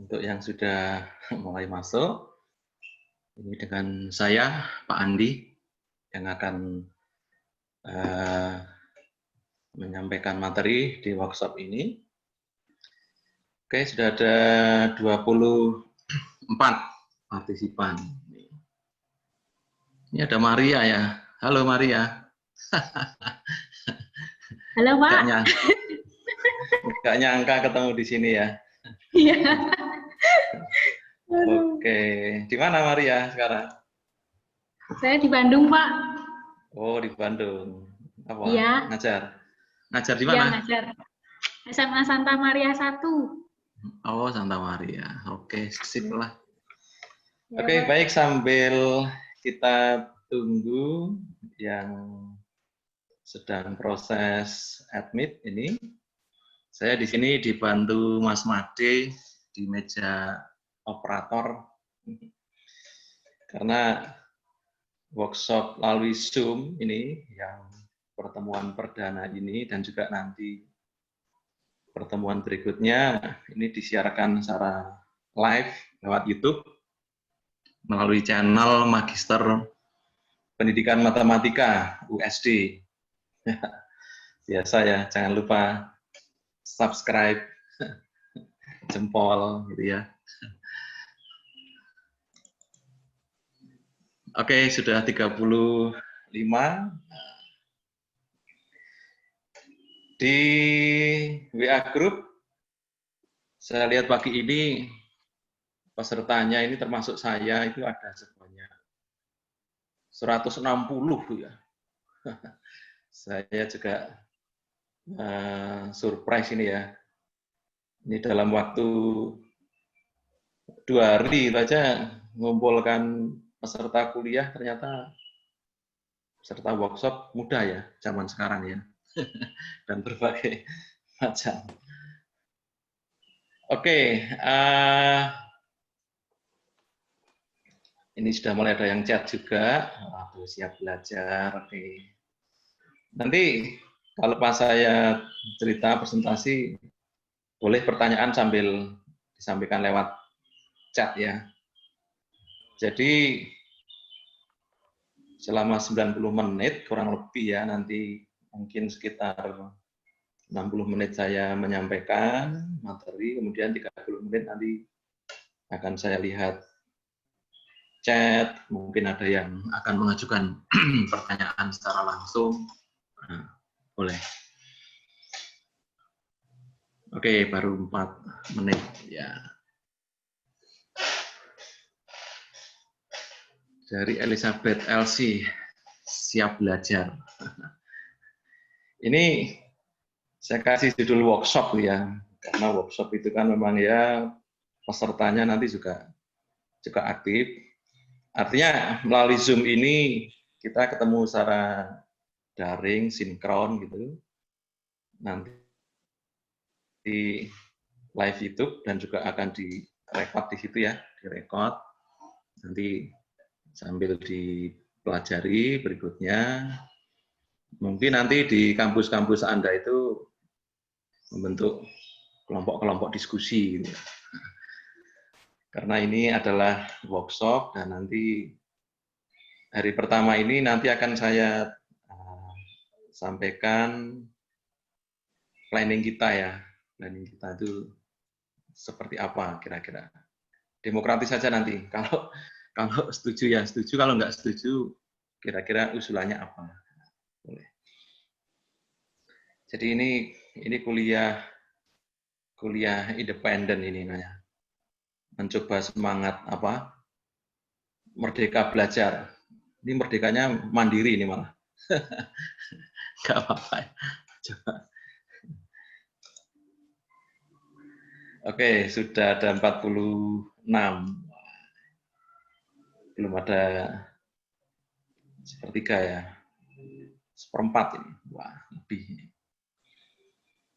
Untuk yang sudah mulai masuk, ini dengan saya, Pak Andi, yang akan menyampaikan materi di workshop ini. Oke, sudah ada 24 partisipan. Ini ada Maria ya. Halo Maria. Halo Pak. Nggak nyangka ketemu di sini ya. Iya. Oke, di mana Maria sekarang? Saya di Bandung Pak. Oh, di Bandung. Apa? Iya. Ngajar di mana? Iya, ngajar. SMA Santa Maria 1. Oh, Santa Maria. Oke, sip lah. Ya, Oke, Pak. baik, sambil kita tunggu yang sedang proses admit ini, saya di sini dibantu Mas Made di meja operator karena workshop melalui Zoom ini yang pertemuan perdana ini dan juga nanti pertemuan berikutnya ini disiarkan secara live lewat YouTube melalui channel Magister Pendidikan Matematika USD. Biasa ya, jangan lupa subscribe, jempol gitu ya. Oke, sudah 35. Di WA Group, saya lihat pagi ini pesertanya ini termasuk saya itu ada sebanyak 160 ya. Saya juga surprise ini ya. Ini dalam waktu 2 hari saja mengumpulkan peserta kuliah, ternyata peserta workshop muda ya, zaman sekarang ya. Dan berbagai macam. Oke, ini sudah mulai ada yang chat juga. Waduh, siap belajar. Oke. Nanti kalau pas saya cerita presentasi, boleh pertanyaan sambil disampaikan lewat chat ya. Jadi selama 90 menit kurang lebih ya, nanti mungkin sekitar 60 menit saya menyampaikan materi, kemudian 30 menit nanti akan saya lihat chat, mungkin ada yang akan mengajukan pertanyaan secara langsung. Nah, boleh. Oke, baru 4 menit ya. Dari Elizabeth Elsie, siap belajar. Ini saya kasih judul workshop ya, karena workshop itu kan memang ya pesertanya nanti juga aktif. Artinya melalui Zoom ini kita ketemu secara daring, sinkron gitu. Nanti di live YouTube dan juga akan direkod di situ ya, direkod. Nanti sambil dipelajari berikutnya. Mungkin nanti di kampus-kampus Anda itu membentuk kelompok-kelompok diskusi gitu. Karena ini adalah workshop dan nanti hari pertama ini nanti akan saya sampaikan planning kita ya. Planning kita itu seperti apa kira-kira. Demokratis saja nanti. Kalau setuju ya setuju, kalau nggak setuju kira-kira usulannya apa. Boleh. Jadi ini kuliah independen ini namanya. Mencoba semangat apa? Merdeka belajar. Ini merdekanya mandiri ini malah. Gak apa-apa. Coba. Oke, sudah ada 46. Belum ada sepertiga ya. Seperempat ini. Wah, lebih.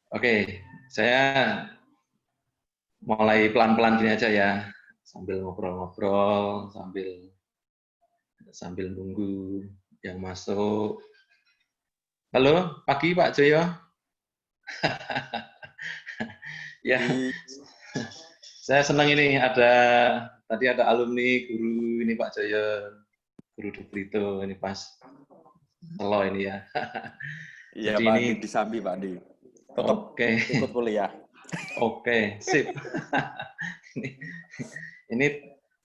Oke, saya mulai pelan-pelan gini aja ya. Sambil ngobrol-ngobrol, sambil nunggu yang masuk. Halo, pagi Pak Joyo. Ya, Saya senang ini tadi ada alumni guru ini Pak Jaya, guru Dubrito ini pas telo ini ya. Iya Jadi Pak ini Andi, di Sambi Pak Andi. Tetap ikut kuliah. Oke, sip. ini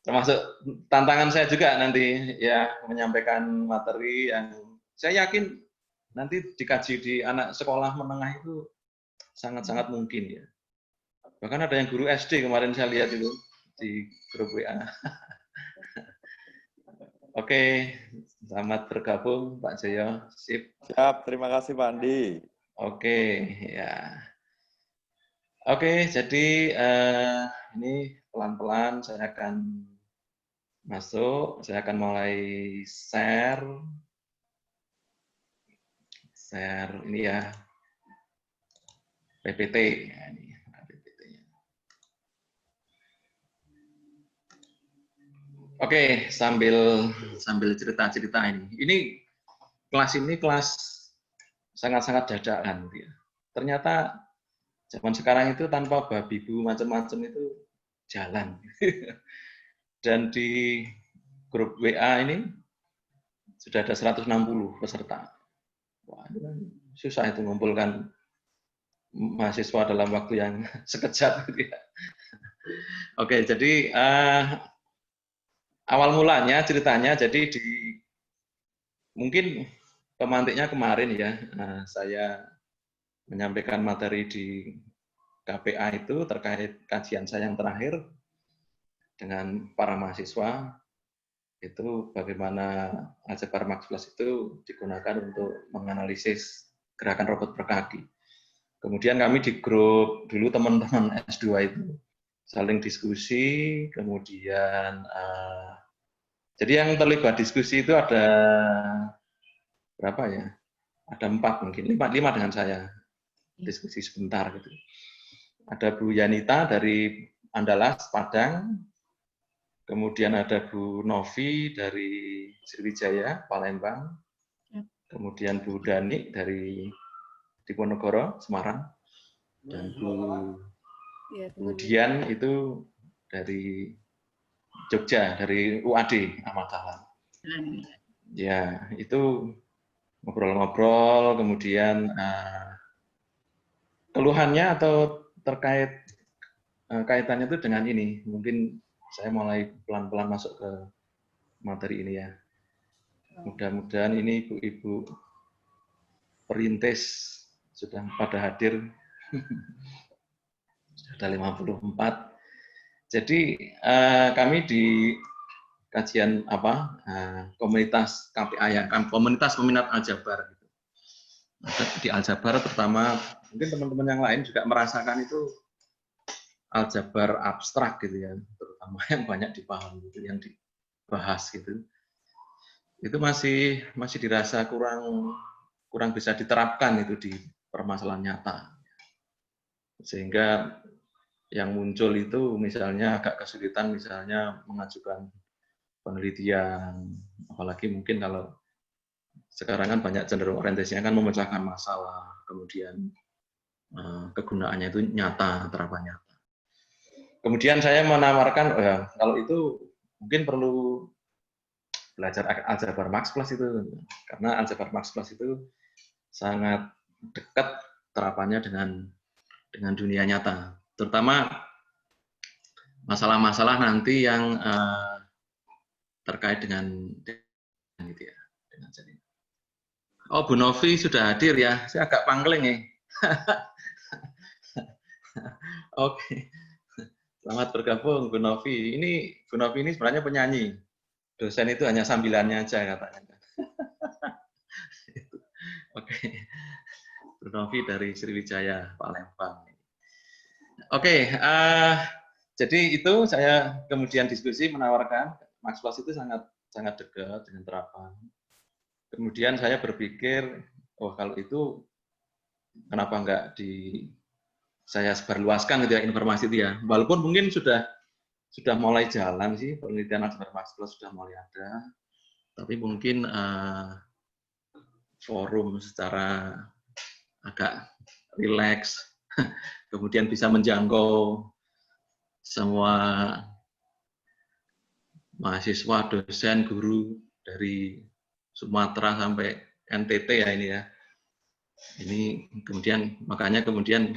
termasuk tantangan saya juga nanti ya menyampaikan materi yang saya yakin nanti dikaji di anak sekolah menengah itu sangat-sangat mungkin ya. Bahkan ada yang guru SD kemarin saya lihat itu di grup WA. Oke, selamat bergabung Pak Jaya. Sip. Siap, terima kasih Pak Andi. Oke, ya. Oke, jadi ini pelan-pelan saya akan masuk, saya akan mulai share ini ya, PPT. Ya, ini PPT-nya. Oke, sambil cerita-cerita ini. Ini kelas sangat-sangat dadakan. Ya. Ternyata zaman sekarang itu tanpa babi bu macam-macam itu jalan. Dan di grup WA ini sudah ada 160 peserta. Wah, itu kan susah itu mengumpulkan mahasiswa dalam waktu yang sekejap. Gitu ya. Oke, jadi awal mulanya ceritanya, jadi mungkin pemantiknya kemarin ya, saya menyampaikan materi di KPA itu terkait kajian saya yang terakhir dengan para mahasiswa, itu bagaimana aljabar Max Plus itu digunakan untuk menganalisis gerakan robot berkaki. Kemudian kami di grup dulu teman-teman S2 itu saling diskusi, kemudian jadi yang terlibat diskusi itu ada berapa ya? Ada 4 mungkin, 5 dengan saya diskusi sebentar gitu. Ada Bu Yanita dari Andalas Padang, kemudian ada Bu Novi dari Sriwijaya, Palembang, kemudian Bu Dani dari Diponegoro, Semarang, dan Bu Dian itu dari Jogja, dari UAD, Ahmad Dahlan. Ya, itu ngobrol-ngobrol, kemudian keluhannya atau terkait kaitannya itu dengan ini, mungkin saya mulai pelan-pelan masuk ke materi ini ya. Mudah-mudahan ini ibu-ibu perintis sudah pada hadir. Sudah 54. Jadi kami di kajian komunitas KPA ya, komunitas peminat aljabar gitu. Di aljabar pertama mungkin teman-teman yang lain juga merasakan itu aljabar abstrak gitu ya, terutama yang banyak dipahami gitu, yang dibahas gitu. Itu masih dirasa kurang bisa diterapkan itu di permasalahan nyata. Sehingga yang muncul itu misalnya agak kesulitan misalnya mengajukan penelitian, apalagi mungkin kalau sekarang kan banyak cenderung orientasinya kan memecahkan masalah, kemudian kegunaannya itu nyata, terapan nyata. Kemudian saya menawarkan, kalau itu mungkin perlu belajar aljabar Max Plus itu, karena aljabar Max Plus itu sangat dekat terapannya dengan dunia nyata, terutama masalah-masalah nanti yang terkait dengan gitu ya, dengan jaringan. Oh, Bu Novi sudah hadir ya, saya agak pangling nih. Oke, selamat bergabung Bu Novi. Bu Novi ini sebenarnya penyanyi. Dosen itu hanya sambilannya aja katanya. Oke, Bu Novi dari Sriwijaya, Palembang. Oke, jadi itu saya kemudian diskusi menawarkan Max Plus itu sangat dekat dengan terapan. Kemudian saya berpikir, kalau itu kenapa enggak saya sebarluaskan gitu ya informasi itu ya. Walaupun mungkin sudah mulai jalan sih, penelitian aljabar Max Plus sudah mulai ada, tapi mungkin forum secara agak rileks, kemudian bisa menjangkau semua mahasiswa, dosen, guru dari Sumatera sampai NTT ya ini ya. Ini kemudian makanya kemudian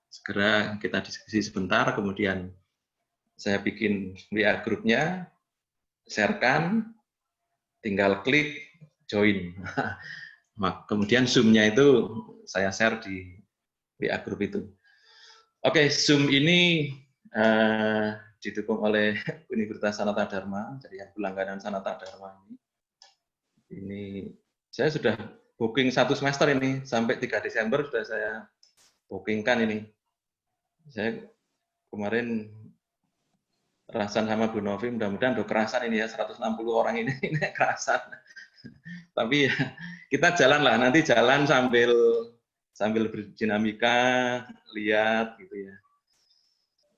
segera kita diskusi sebentar, kemudian saya bikin WA grupnya, share-kan, tinggal klik join. Kemudian Zoom-nya itu saya share di WA grup itu. Oke, Zoom ini didukung oleh Universitas Sanata Dharma, jadi yang berlangganan Sanata Dharma ini. Ini saya sudah booking 1 semester ini, sampai 3 Desember sudah saya bookingkan ini. Saya kemarin Rasan sama Bu Novi, mudah-mudahan udah kerasan ini ya, 160 orang ini kerasan. Tapi ya, kita jalan lah, nanti jalan sambil berdinamika, lihat gitu ya.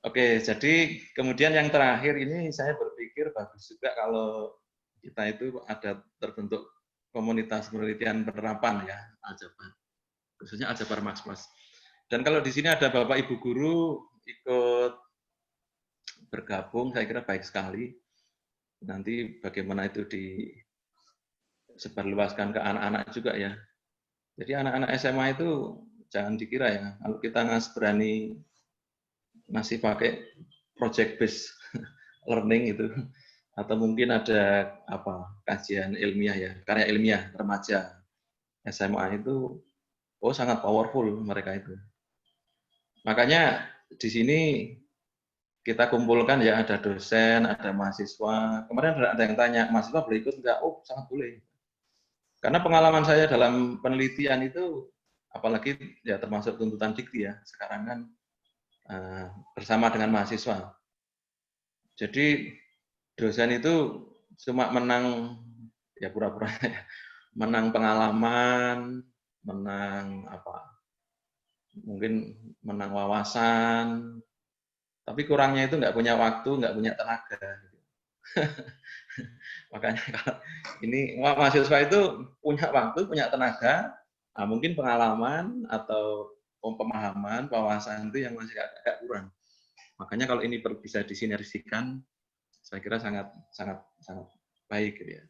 Oke, jadi kemudian yang terakhir ini saya berpikir bagus juga kalau kita itu ada terbentuk komunitas penelitian penerapan ya, Aljabar. Khususnya Aljabar Max Plus. Dan kalau di sini ada Bapak Ibu guru ikut bergabung, saya kira baik sekali. Nanti bagaimana itu disebarluaskan ke anak-anak juga ya. Jadi anak-anak SMA itu jangan dikira ya, kalau kita berani masih pakai project based learning itu, atau mungkin ada kajian ilmiah ya, karya ilmiah remaja SMA itu, sangat powerful mereka itu. Makanya di sini kita kumpulkan ya, ada dosen, ada mahasiswa. Kemarin ada yang tanya, mahasiswa boleh ikut enggak? Oh, sangat boleh. Karena pengalaman saya dalam penelitian itu, apalagi ya termasuk tuntutan dikti ya, sekarang kan bersama dengan mahasiswa. Jadi dosen itu cuma menang ya pura-pura ya, menang pengalaman, menang mungkin menang wawasan, tapi kurangnya itu nggak punya waktu, nggak punya tenaga. Makanya kalau ini mahasiswa itu punya waktu, punya tenaga, mungkin pengalaman atau pemahaman, wawasan itu yang masih agak kurang. Makanya kalau ini bisa disinergikan, saya kira sangat baik gitu ya.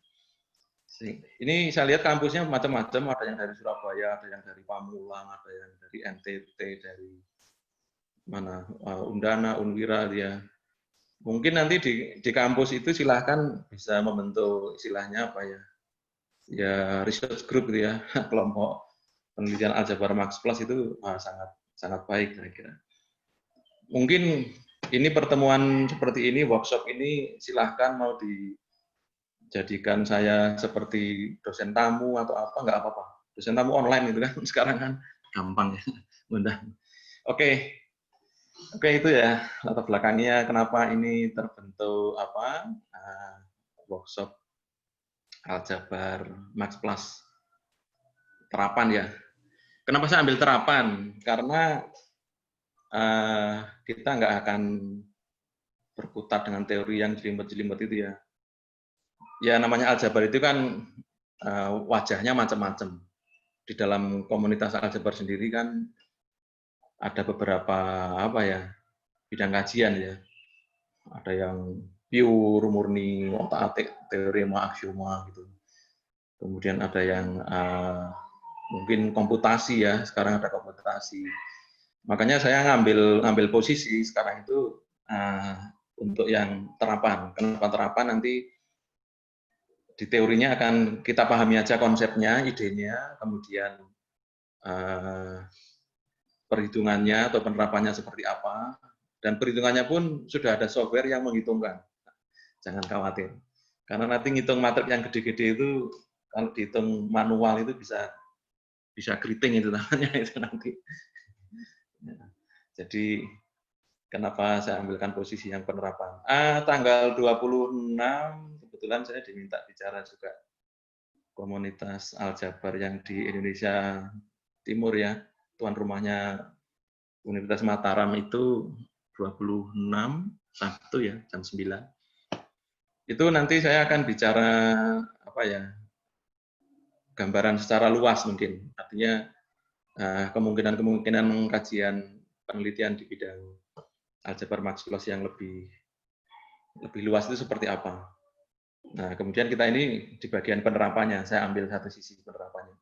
Ini saya lihat kampusnya macam-macam, ada yang dari Surabaya, ada yang dari Pamulang, ada yang dari NTT, dari mana Undana, Unwira ya. Mungkin nanti di kampus itu silahkan bisa membentuk istilahnya ya research group gitu ya, kelompok penelitian Aljabar Max Plus itu sangat baik saya kira. Mungkin ini pertemuan seperti ini, workshop ini silahkan mau dijadikan saya seperti dosen tamu atau nggak apa-apa. Dosen tamu online itu kan sekarang kan gampang ya, mudah. Oke, itu ya latar belakangnya kenapa ini terbentuk workshop Aljabar Max Plus terapan ya. Kenapa saya ambil terapan? Karena kita nggak akan berkutat dengan teori yang jelimet-jelimet itu ya. Ya namanya Aljabar itu kan wajahnya macam-macam. Di dalam komunitas Aljabar sendiri kan ada beberapa bidang kajian ya. Ada yang pure, murni, otak-atik, teorema, aksioma gitu. Kemudian ada yang mungkin komputasi ya, sekarang ada komputasi. Makanya saya ngambil posisi sekarang itu untuk yang terapan. Kenapa terapan nanti di teorinya akan kita pahami aja konsepnya, idenya, kemudian perhitungannya atau penerapannya seperti apa, dan perhitungannya pun sudah ada software yang menghitungkan. Jangan khawatir. Karena nanti ngitung matrik yang gede-gede itu, kalau dihitung manual itu bisa keriting itu namanya itu nanti. Jadi kenapa saya ambilkan posisi yang penerapan? Tanggal 26 kebetulan saya diminta bicara juga komunitas Aljabar yang di Indonesia Timur ya, tuan rumahnya Universitas Mataram itu 26 Sabtu ya, jam 9. Itu nanti saya akan bicara gambaran secara luas mungkin. Artinya kemungkinan kajian penelitian di bidang aljabar max plus yang lebih luas itu seperti apa. Nah, kemudian kita ini di bagian penerapannya, saya ambil satu sisi penerapannya.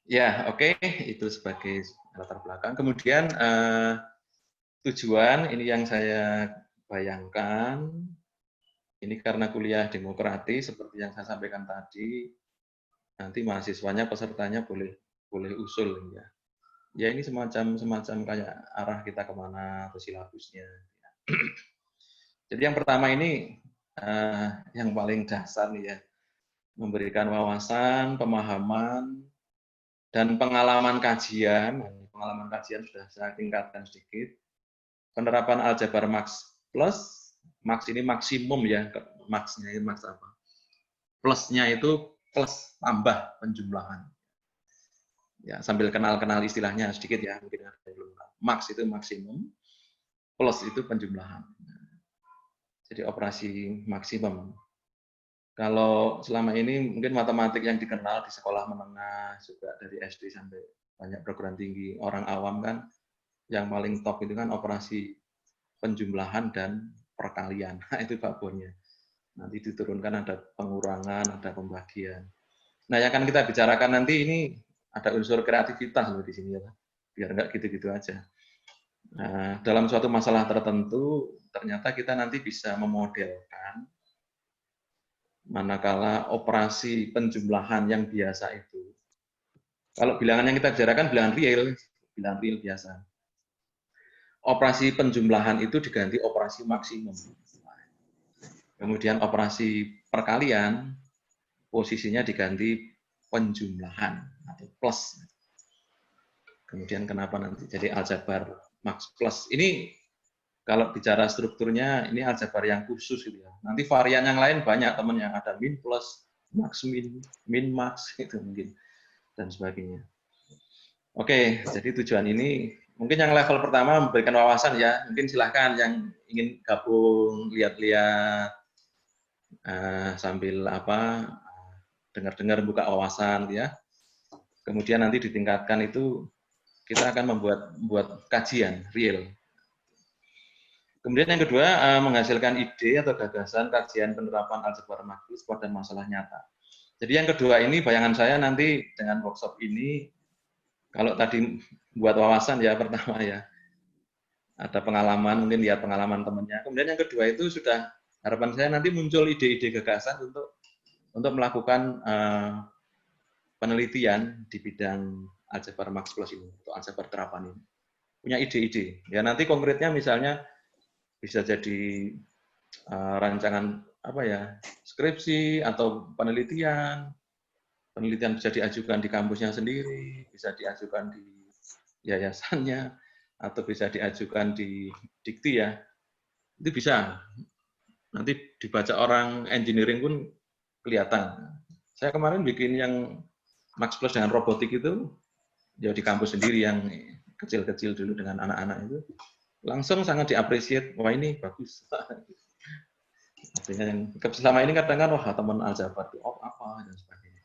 Ya, oke, itu sebagai latar belakang. Kemudian tujuan ini yang saya bayangkan, ini karena kuliah demokratis seperti yang saya sampaikan tadi, nanti mahasiswanya, pesertanya boleh usul ya. Ya ini semacam kayak arah kita kemana atau silabusnya. Jadi yang pertama ini yang paling dasar nih ya, memberikan wawasan, pemahaman, dan pengalaman kajian. Pengalaman kajian sudah saya tingkatkan sedikit. Penerapan aljabar max plus, max ini maksimum ya, maxnya ini max apa? Plusnya itu plus tambah penjumlahan. Ya, sambil kenal-kenal istilahnya sedikit ya, mungkin ada yang belum tahu. Max itu maksimum, plus itu penjumlahan. Jadi operasi maksimum. Kalau selama ini mungkin matematik yang dikenal di sekolah menengah, juga dari SD sampai banyak perguruan tinggi, orang awam kan yang paling top itu kan operasi penjumlahan dan perkalian. Nah, itu babonnya. Nanti diturunkan ada pengurangan, ada pembagian. Nah, yang akan kita bicarakan nanti ini ada unsur kreativitas loh di sini ya, biar nggak gitu-gitu aja. Nah, dalam suatu masalah tertentu, ternyata kita nanti bisa memodelkan manakala operasi penjumlahan yang biasa itu. Kalau bilangan yang kita bicarakan bilangan real biasa. Operasi penjumlahan itu diganti operasi maksimum. Kemudian operasi perkalian, posisinya diganti penjumlahan atau plus. Kemudian kenapa nanti jadi aljabar max plus? Ini kalau bicara strukturnya, ini aljabar yang khusus gitu ya. Nanti varian yang lain banyak teman yang ada min plus, max min max itu mungkin dan sebagainya. Oke, jadi tujuan ini mungkin yang level pertama memberikan wawasan ya. Mungkin silahkan yang ingin gabung lihat-lihat sambil apa dengar-dengar buka wawasan ya. Kemudian nanti ditingkatkan itu kita akan membuat kajian real. Kemudian yang kedua menghasilkan ide atau gagasan kajian penerapan aljabar max plus pada masalah nyata. Jadi yang kedua ini bayangan saya nanti dengan workshop ini kalau tadi buat wawasan ya pertama ya ada pengalaman mungkin lihat pengalaman temannya. Kemudian yang kedua itu sudah harapan saya nanti muncul ide-ide gagasan untuk melakukan penelitian di bidang aljabar max plus ini atau aljabar terapan ini. Punya ide-ide. Ya nanti konkretnya misalnya bisa jadi rancangan apa ya skripsi atau penelitian bisa diajukan di kampusnya sendiri, bisa diajukan di yayasannya, atau bisa diajukan di dikti ya, itu bisa. Nanti dibaca orang engineering pun kelihatan. Saya kemarin bikin yang Max Plus dengan robotik itu, ya di kampus sendiri yang kecil-kecil dulu dengan anak-anak itu, langsung sangat diapresiasi, wah ini bagus. Artinya yang selama ini kadang-kadang wah teman aljabar itu apa dan sebagainya.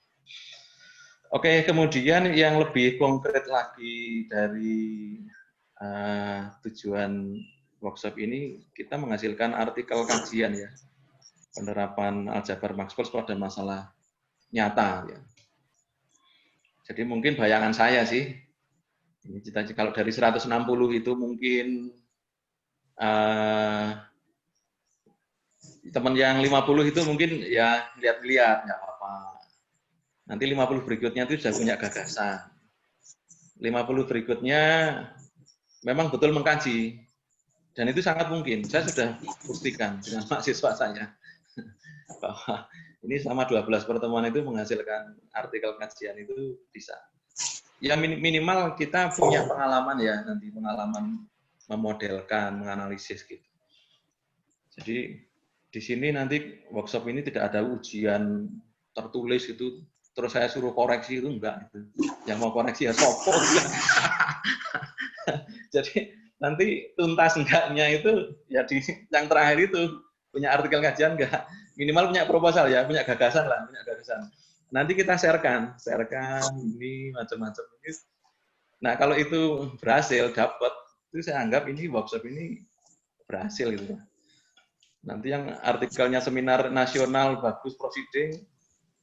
Oke, kemudian yang lebih konkret lagi dari tujuan workshop ini, kita menghasilkan artikel kajian ya, penerapan aljabar max plus pada masalah nyata ya. Jadi mungkin bayangan saya sih, ini kalau dari 160 itu mungkin teman yang 50 itu mungkin ya lihat-lihat nggak apa-apa. Nanti 50 berikutnya itu sudah punya gagasan. 50 berikutnya memang betul mengkaji. Dan itu sangat mungkin. Saya sudah buktikan dengan mahasiswa saya. Bahwa ini selama 12 pertemuan itu menghasilkan artikel kajian itu bisa. Ya minimal kita punya pengalaman ya, nanti pengalaman memodelkan, menganalisis gitu. Jadi di sini nanti workshop ini tidak ada ujian tertulis itu terus saya suruh koreksi itu enggak gitu. Yang mau koreksi ya sopo. Jadi nanti tuntas enggaknya itu ya di yang terakhir itu punya artikel kajian enggak, minimal punya proposal ya, punya gagasan lah, punya gagasan. Nanti kita sharekan ini macam-macam. Nah kalau itu berhasil dapat, itu saya anggap ini workshop ini berhasil gitu. Nanti yang artikelnya seminar nasional bagus proceeding,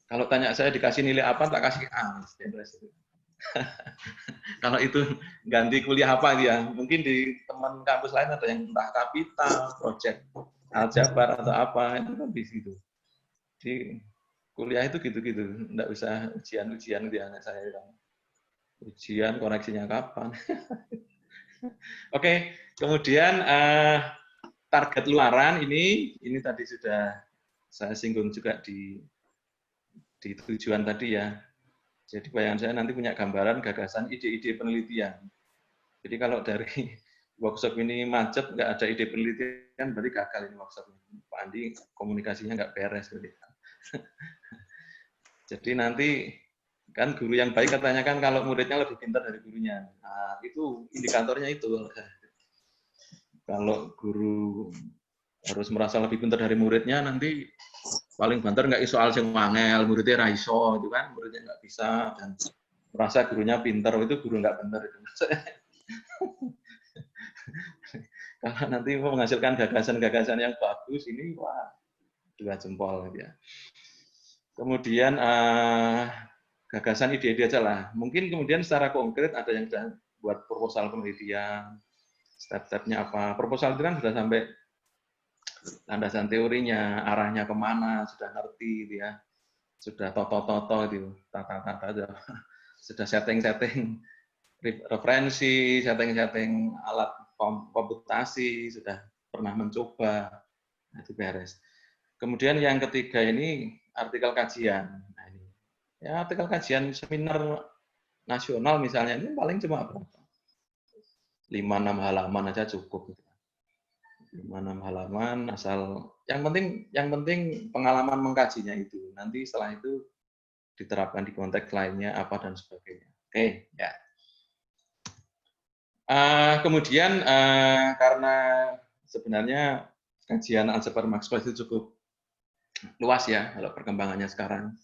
kalau tanya saya dikasih nilai apa, tak kasih A. Kalau itu ganti kuliah apa dia, mungkin di teman kampus lain ada yang entah kapital, project aljabar atau apa, itu kan di situ. Di kuliah itu gitu-gitu, enggak usah ujian-ujian dia anak saya bilang. Ujian koreksinya kapan? Oke, kemudian target luaran ini tadi sudah saya singgung juga di tujuan tadi ya. Jadi bayangan saya nanti punya gambaran gagasan ide-ide penelitian. Jadi kalau dari workshop ini macet, nggak ada ide penelitian, berarti gagal ini workshop ini. Pak Andi komunikasinya nggak beres. Jadi nanti kan guru yang baik katanya kan kalau muridnya lebih pintar dari gurunya. Nah, itu indikatornya itu. Kalau guru harus merasa lebih pintar dari muridnya, nanti paling banter nggak iso soal sing wangel, muridnya ra iso, itu kan muridnya nggak bisa dan merasa gurunya pintar, itu guru nggak benar itu. Kalau nanti mau menghasilkan gagasan-gagasan yang bagus ini, wah 2 jempol gitu ya. Kemudian gagasan ide-ide aja lah. Mungkin kemudian secara konkret ada yang sudah buat proposal penelitian, step-stepnya apa. Proposal itu kan sudah sampai landasan teorinya, arahnya kemana, sudah ngerti gitu ya. Sudah toto-toto itu, tata-tata, sudah setting-setting referensi, setting-setting alat komputasi, sudah pernah mencoba, itu beres. Kemudian yang ketiga ini artikel kajian. Nah, ini. Ya, artikel kajian seminar nasional misalnya ini paling cuma berapa? 5-6 halaman aja cukup. 5-6 halaman asal yang penting pengalaman mengkajinya itu. Nanti setelah itu diterapkan di konteks lainnya apa dan sebagainya. Oke, ya. Kemudian karena sebenarnya kajian aljabar Maxwell itu cukup luas ya kalau perkembangannya sekarang.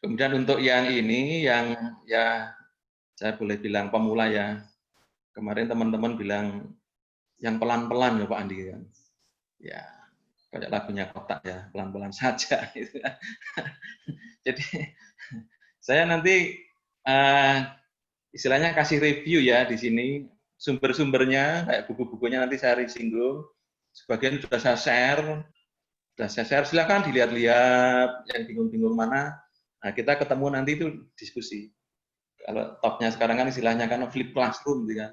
Kemudian untuk yang ini yang ya saya boleh bilang pemula ya. Kemarin teman-teman bilang yang pelan-pelan ya Pak Andi kan. Ya, kayak lagunya Kotak ya, pelan-pelan saja. Jadi saya nanti istilahnya kasih review ya di sini sumber-sumbernya kayak buku-bukunya nanti saya singgung. Sebagian sudah saya share, silakan dilihat-lihat yang bingung-bingung mana. Nah, kita ketemu nanti itu diskusi. Kalau topnya sekarang kan istilahnya kan flip classroom gitu kan.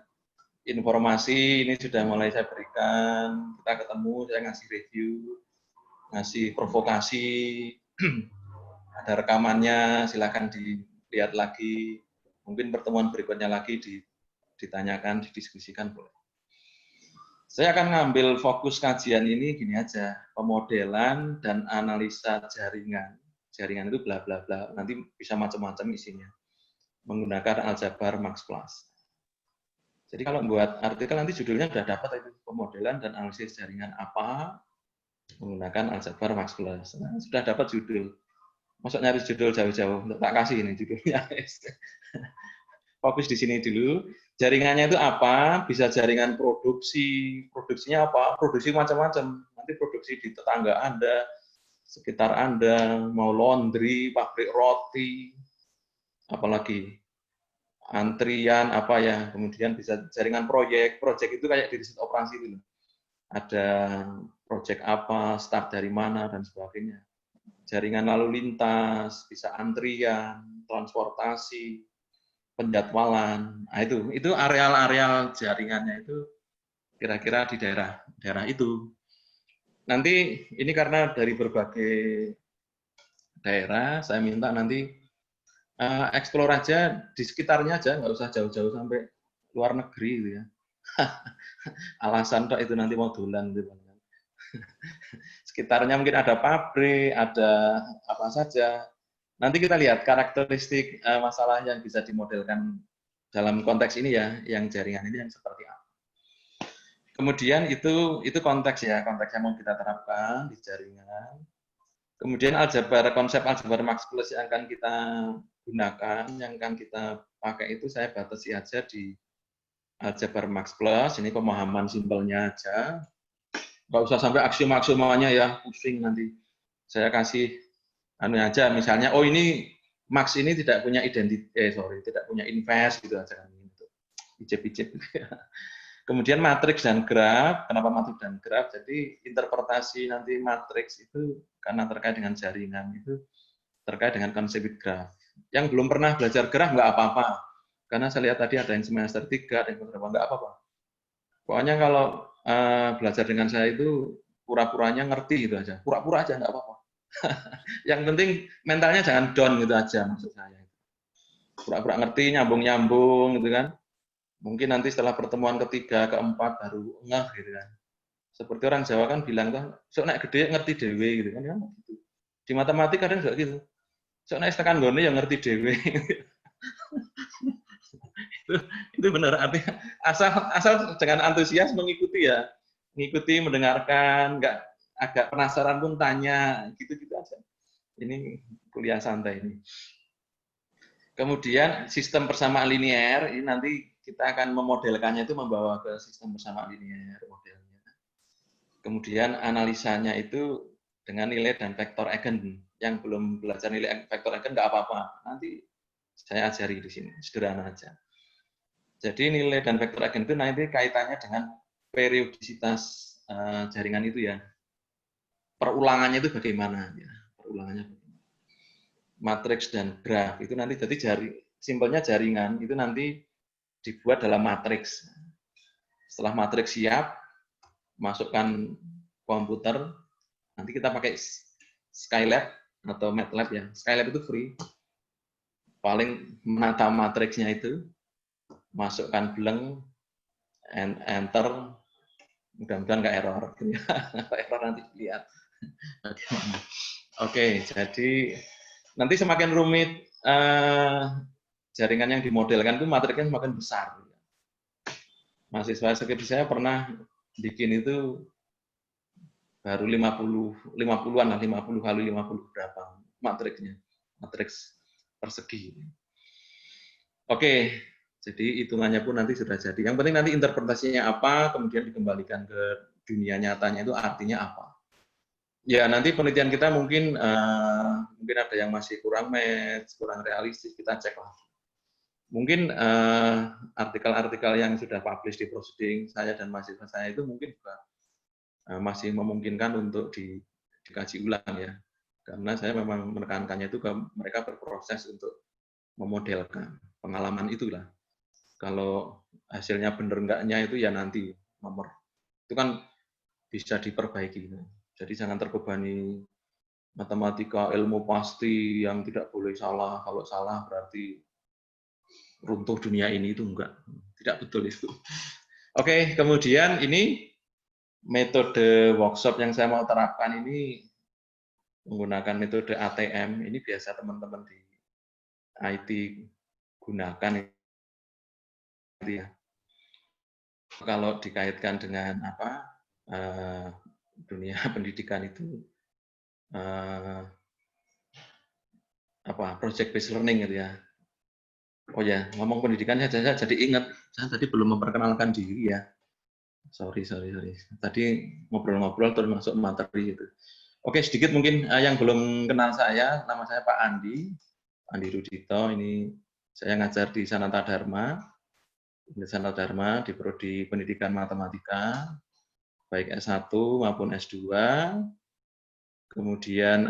Informasi ini sudah mulai saya berikan, kita ketemu, saya ngasih review, ngasih provokasi, ada rekamannya, silakan dilihat lagi, mungkin pertemuan berikutnya lagi ditanyakan, didiskusikan boleh. Saya akan ngambil fokus kajian ini gini aja, pemodelan dan analisa jaringan. Jaringan itu bla bla bla, nanti bisa macam-macam isinya. Menggunakan aljabar Max Plus. Jadi kalau buat artikel nanti judulnya sudah dapat itu pemodelan dan analisis jaringan apa menggunakan aljabar Max Plus. Nah, sudah dapat judul. Masuk nyari judul jauh-jauh, untuk tak kasih ini judulnya. Fokus di sini dulu. Jaringannya itu apa? Bisa jaringan produksi. Produksinya apa? Produksi macam-macam. Nanti produksi di tetangga Anda, sekitar Anda, mau laundry, pabrik roti, apalagi antrian apa ya, kemudian bisa jaringan proyek itu kayak di riset operasi itu. Ada proyek apa, start dari mana dan sebagainya. Jaringan lalu lintas, bisa antrian, transportasi, penjadwalan. Nah, itu areal-areal jaringannya itu kira-kira di daerah itu. Nanti ini karena dari berbagai daerah, saya minta nanti explore aja di sekitarnya aja, nggak usah jauh-jauh sampai luar negeri gitu ya. Alasan kok itu nanti mau dolan gitu. Sekitarnya mungkin ada pabrik, ada apa saja. Nanti kita lihat karakteristik masalah yang bisa dimodelkan dalam konteks ini ya, yang jaringan ini yang seperti apa. Kemudian itu konteks ya, konteks yang mau kita terapkan di jaringan. Kemudian konsep aljabar Max Plus yang akan kita gunakan, yang akan kita pakai itu saya batasi aja di aljabar Max Plus, ini pemahaman simpelnya aja. Nggak usah sampai aksioma-aksiomanya ya, pusing nanti. Saya kasih anu aja, misalnya, oh ini Max ini tidak punya tidak punya invest gitu aja. Icip-icip. Kemudian matriks dan graf, kenapa matriks dan graf? Jadi interpretasi nanti matriks itu karena terkait dengan jaringan itu terkait dengan konsep graf. Yang belum pernah belajar graf nggak apa-apa, karena saya lihat tadi ada yang semester 3, ada yang beberapa nggak apa-apa. Pokoknya kalau belajar dengan saya itu pura-puranya ngerti gitu aja, pura-pura aja nggak apa-apa. Yang penting mentalnya jangan down gitu aja maksud saya. Pura-pura ngerti, nyambung-nyambung gitu kan. Mungkin nanti setelah pertemuan ketiga, keempat baru ngeh gitu kan. Seperti orang Jawa kan bilang tuh, sok nek gede ngerti dewe gitu kan ya. Di matematika kadang juga gitu. Sok nek tekan gone yang ngerti dewe. itu benar, artinya asal dengan antusias mengikuti ya, mengikuti, mendengarkan, nggak agak penasaran pun tanya, gitu-gitu aja. Ini kuliah santai ini. Kemudian sistem persamaan linear ini nanti kita akan memodelkannya itu membawa ke sistem persamaan linear modelnya. Kemudian analisanya itu dengan nilai dan vektor eigen. Yang belum belajar nilai vektor eigen nggak apa-apa, nanti saya ajari di sini, sederhana aja. Jadi nilai dan vektor eigen itu nanti kaitannya dengan periodisitas jaringan itu ya. Perulangannya itu bagaimana ya? Perulangannya bagaimana? Matriks dan graf itu nanti jadi simpelnya jaringan itu nanti dibuat dalam matriks. Setelah matriks siap, masukkan komputer, nanti kita pakai Skylab atau MATLAB ya. Skylab itu free. Paling menata matriksnya itu, masukkan bleng, enter, mudah-mudahan nggak error. Kalau error nanti lihat. Oke, jadi nanti semakin rumit jaringan yang dimodelkan itu matriksnya semakin besar. Mahasiswa seperti saya pernah bikin itu baru 50-an lah, 50 kali 50 berapa matriksnya, matriks persegi. Oke, jadi hitungannya pun nanti sudah jadi. Yang penting nanti interpretasinya apa, kemudian dikembalikan ke dunia nyatanya itu artinya apa. Ya nanti penelitian kita mungkin ada yang masih kurang match, kurang realistis, kita cek lagi. Mungkin artikel-artikel yang sudah publish di proceeding saya dan mahasiswa saya itu mungkin juga masih memungkinkan untuk dikaji ulang ya. Karena saya memang menekankannya itu ke mereka berproses untuk memodelkan pengalaman itulah. Kalau hasilnya benar enggaknya itu ya nanti nomor itu kan bisa diperbaiki. Jadi jangan terbebani matematika ilmu pasti yang tidak boleh salah. Kalau salah berarti runtuh dunia ini, itu enggak. Tidak betul itu. Oke, kemudian ini metode workshop yang saya mau terapkan ini menggunakan metode ATM. Ini biasa teman-teman di IT gunakan ya. Kalau dikaitkan dengan dunia pendidikan itu project based learning gitu ya. Oh ya, ngomong pendidikan saya jadi ingat, saya tadi belum memperkenalkan diri ya. Sorry. Tadi ngobrol-ngobrol terus masuk materi itu. Oke, sedikit mungkin yang belum kenal saya, nama saya Pak Andi Rudito. Ini saya ngajar di Sanata Dharma di Prodi Pendidikan Matematika, baik S1 maupun S2. Kemudian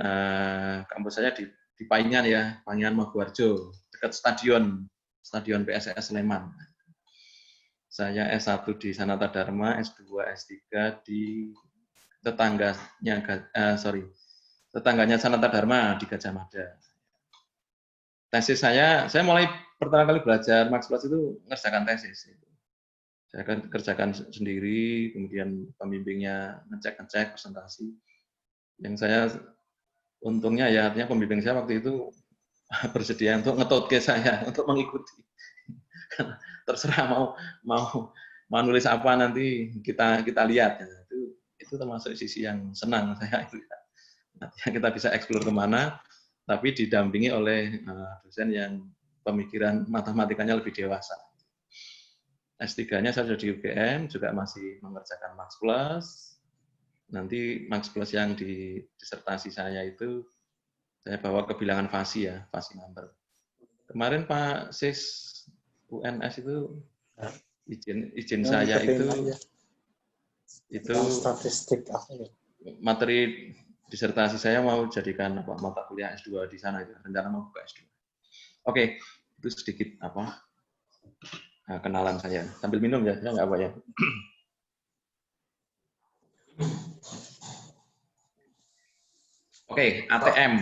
kampus saya di Paingan ya, Paingan Maguwarjo, dekat stadion PSS Sleman. Saya S1 di Sanata Dharma, S2, S3 di tetangganya Sanata Dharma di Gajah Mada. Tesis saya mulai pertama kali belajar Max Plus itu ngerjakan tesis. Saya akan kerjakan sendiri, kemudian pembimbingnya ngecek presentasi. Yang saya untungnya ya artinya pembimbing saya waktu itu bersedia untuk ngetotke saya untuk mengikuti. Terserah mau nulis apa nanti kita lihat ya. Itu termasuk sisi yang senang saya itu. Nantinya kita bisa eksplor kemana, tapi didampingi oleh dosen yang pemikiran matematikanya lebih dewasa. S3-nya saya sudah di UGM, juga masih mengerjakan Max Plus. Nanti Max Plus yang di disertasi saya itu, saya bawa ke bilangan fasi ya, fasi number. Kemarin Pak Sis UNS itu izin saya itu statistik materi disertasi saya mau jadikan mata kuliah S2 di sana itu, rencana mau buka S2. Oke, itu sedikit kenalan saya. Sambil minum ya, nggak apa ya. Oke, ATM.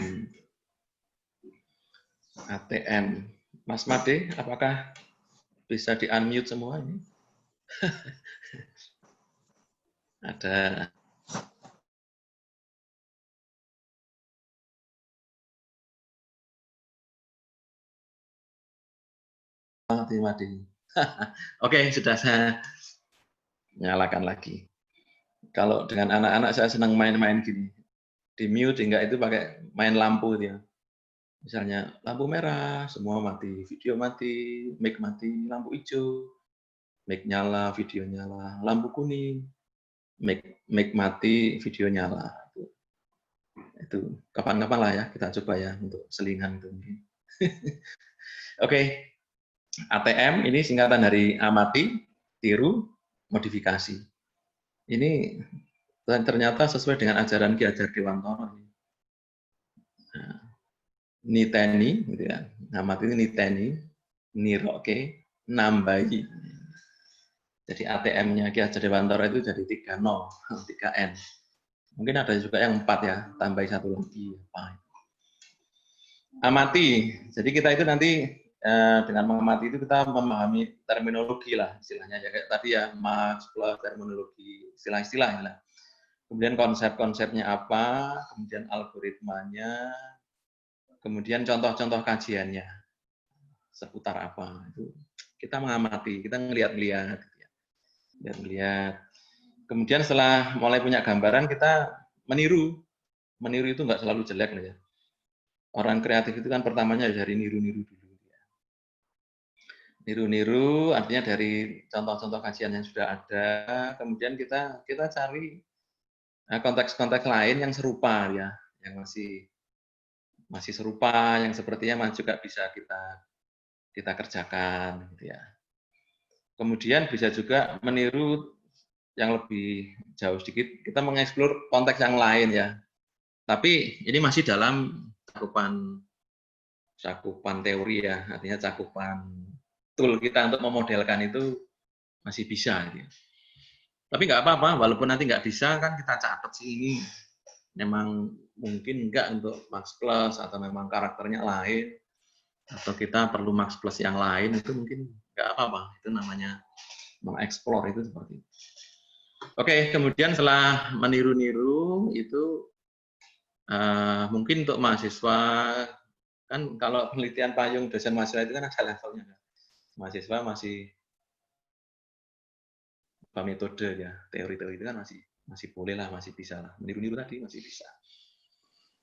ATM. Mas Made, apakah bisa di-unmute semua ini? Ada. Made. Oke, sudah saya nyalakan lagi. Kalau dengan anak-anak saya senang main-main gini. Di mute enggak itu pakai main lampu dia. Misalnya lampu merah, semua mati, video mati, mic mati, lampu hijau, mic nyala, video nyala, lampu kuning, mic mati, video nyala. Itu kapan-kapan lah ya kita coba ya untuk selingan itu mungkin. Oke. ATM ini singkatan dari amati, tiru, modifikasi. Ini ternyata sesuai dengan ajaran Ki Hajar Dewantara. Nah, niteni, gitu ya. Amati ini niteni, niroke, nambahi. Jadi ATM-nya Ki Hajar Dewantara itu jadi 3 0, 3 N. Mungkin ada juga yang 4 ya, tambahi 1 lagi. Amati. Jadi kita itu nanti dengan mengamati itu kita memahami terminologi lah istilahnya ya kayak tadi ya Max Plus terminologi istilah-istilah lah. Kemudian konsep-konsepnya apa, kemudian algoritmanya, kemudian contoh-contoh kajiannya seputar apa itu kita mengamati, kita ngelihat-lihat, lihat-lihat. Kemudian setelah mulai punya gambaran kita meniru itu nggak selalu jelek loh ya. Orang kreatif itu kan pertamanya dari niru-niru dulu. Niru-niru artinya dari contoh-contoh kajian yang sudah ada, kemudian kita cari konteks-konteks lain yang serupa ya, yang masih serupa, yang sepertinya juga bisa kita kerjakan gitu ya. Kemudian bisa juga meniru yang lebih jauh sedikit, kita mengeksplor konteks yang lain ya. Tapi ini masih dalam cakupan teori ya, artinya cakupan tool kita untuk memodelkan itu masih bisa. Gitu. Tapi nggak apa-apa, walaupun nanti nggak bisa kan kita catat sih ini memang mungkin nggak untuk Max Plus atau memang karakternya lain atau kita perlu Max Plus yang lain itu mungkin nggak apa-apa. Itu namanya mengeksplor itu seperti itu. Oke, kemudian setelah meniru-niru itu mungkin untuk mahasiswa kan kalau penelitian payung dosen mahasiswa itu kan ada levelnya. Mahasiswa masih metode ya, teori-teori itu kan masih boleh lah, masih bisa lah. Meniru-niru tadi masih bisa.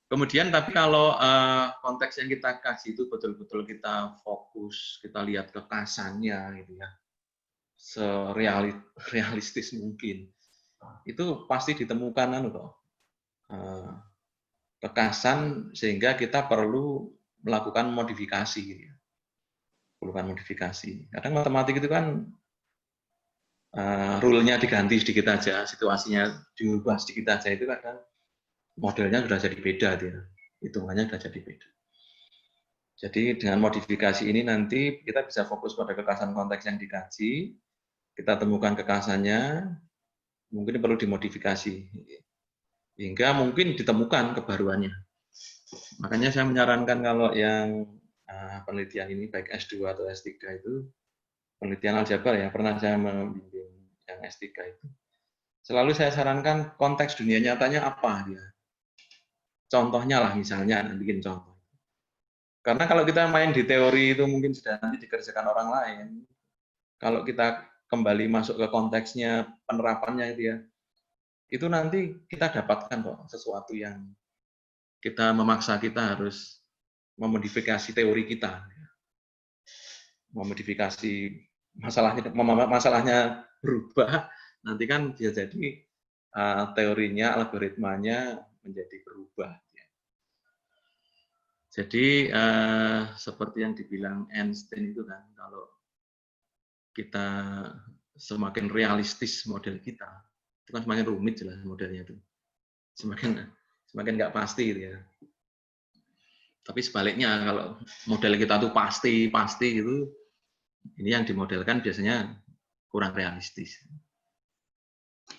Kemudian tapi kalau konteks yang kita kasih itu betul-betul kita fokus, kita lihat kekasannya gitu ya. Serealistis mungkin. Itu pasti ditemukan kekasan sehingga kita perlu melakukan modifikasi gitu ya. Perlukan modifikasi. Kadang matematik itu kan rule-nya diganti sedikit aja, situasinya diubah sedikit aja itu kadang modelnya sudah jadi beda dia, hitungannya sudah jadi beda. Jadi dengan modifikasi ini nanti kita bisa fokus pada kekasan konteks yang dikaji, kita temukan kekasannya, mungkin perlu dimodifikasi, hingga mungkin ditemukan kebaruannya. Makanya saya menyarankan kalau yang penelitian ini baik S2 atau S3 itu penelitian aljabar ya, pernah saya membimbing yang S3 itu. Selalu saya sarankan konteks dunia nyatanya apa dia. Contohnya lah misalnya, bikin contoh. Karena kalau kita main di teori itu mungkin sudah nanti dikerjakan orang lain. Kalau kita kembali masuk ke konteksnya, penerapannya itu nanti kita dapatkan kok sesuatu yang kita memaksa kita harus memodifikasi teori kita. Memodifikasi masalahnya berubah, nanti kan bisa jadi teorinya, algoritmanya menjadi berubah. Jadi seperti yang dibilang Einstein itu kan, kalau kita semakin realistis model kita, itu kan semakin rumit jelas modelnya itu, semakin nggak pasti gitu ya. Tapi sebaliknya kalau model kita tuh pasti gitu, ini yang dimodelkan biasanya kurang realistis.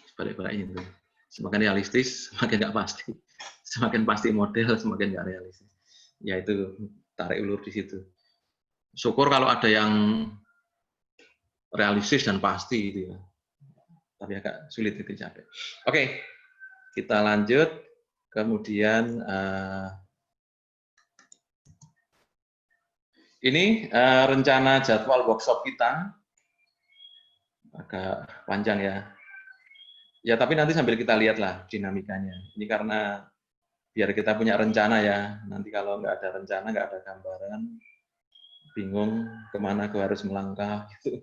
Sebalik-baliknya itu, semakin realistis semakin nggak pasti, semakin pasti model semakin nggak realistis. Ya itu tarik ulur di situ. Syukur kalau ada yang realistis dan pasti gitu ya. Tapi agak sulit itu capek. Oke, kita lanjut. Kemudian ini rencana jadwal workshop kita agak panjang ya. Ya tapi nanti sambil kita lihatlah dinamikanya. Ini karena biar kita punya rencana ya. Nanti kalau nggak ada rencana, nggak ada gambaran, bingung kemana gue harus melangkah gitu.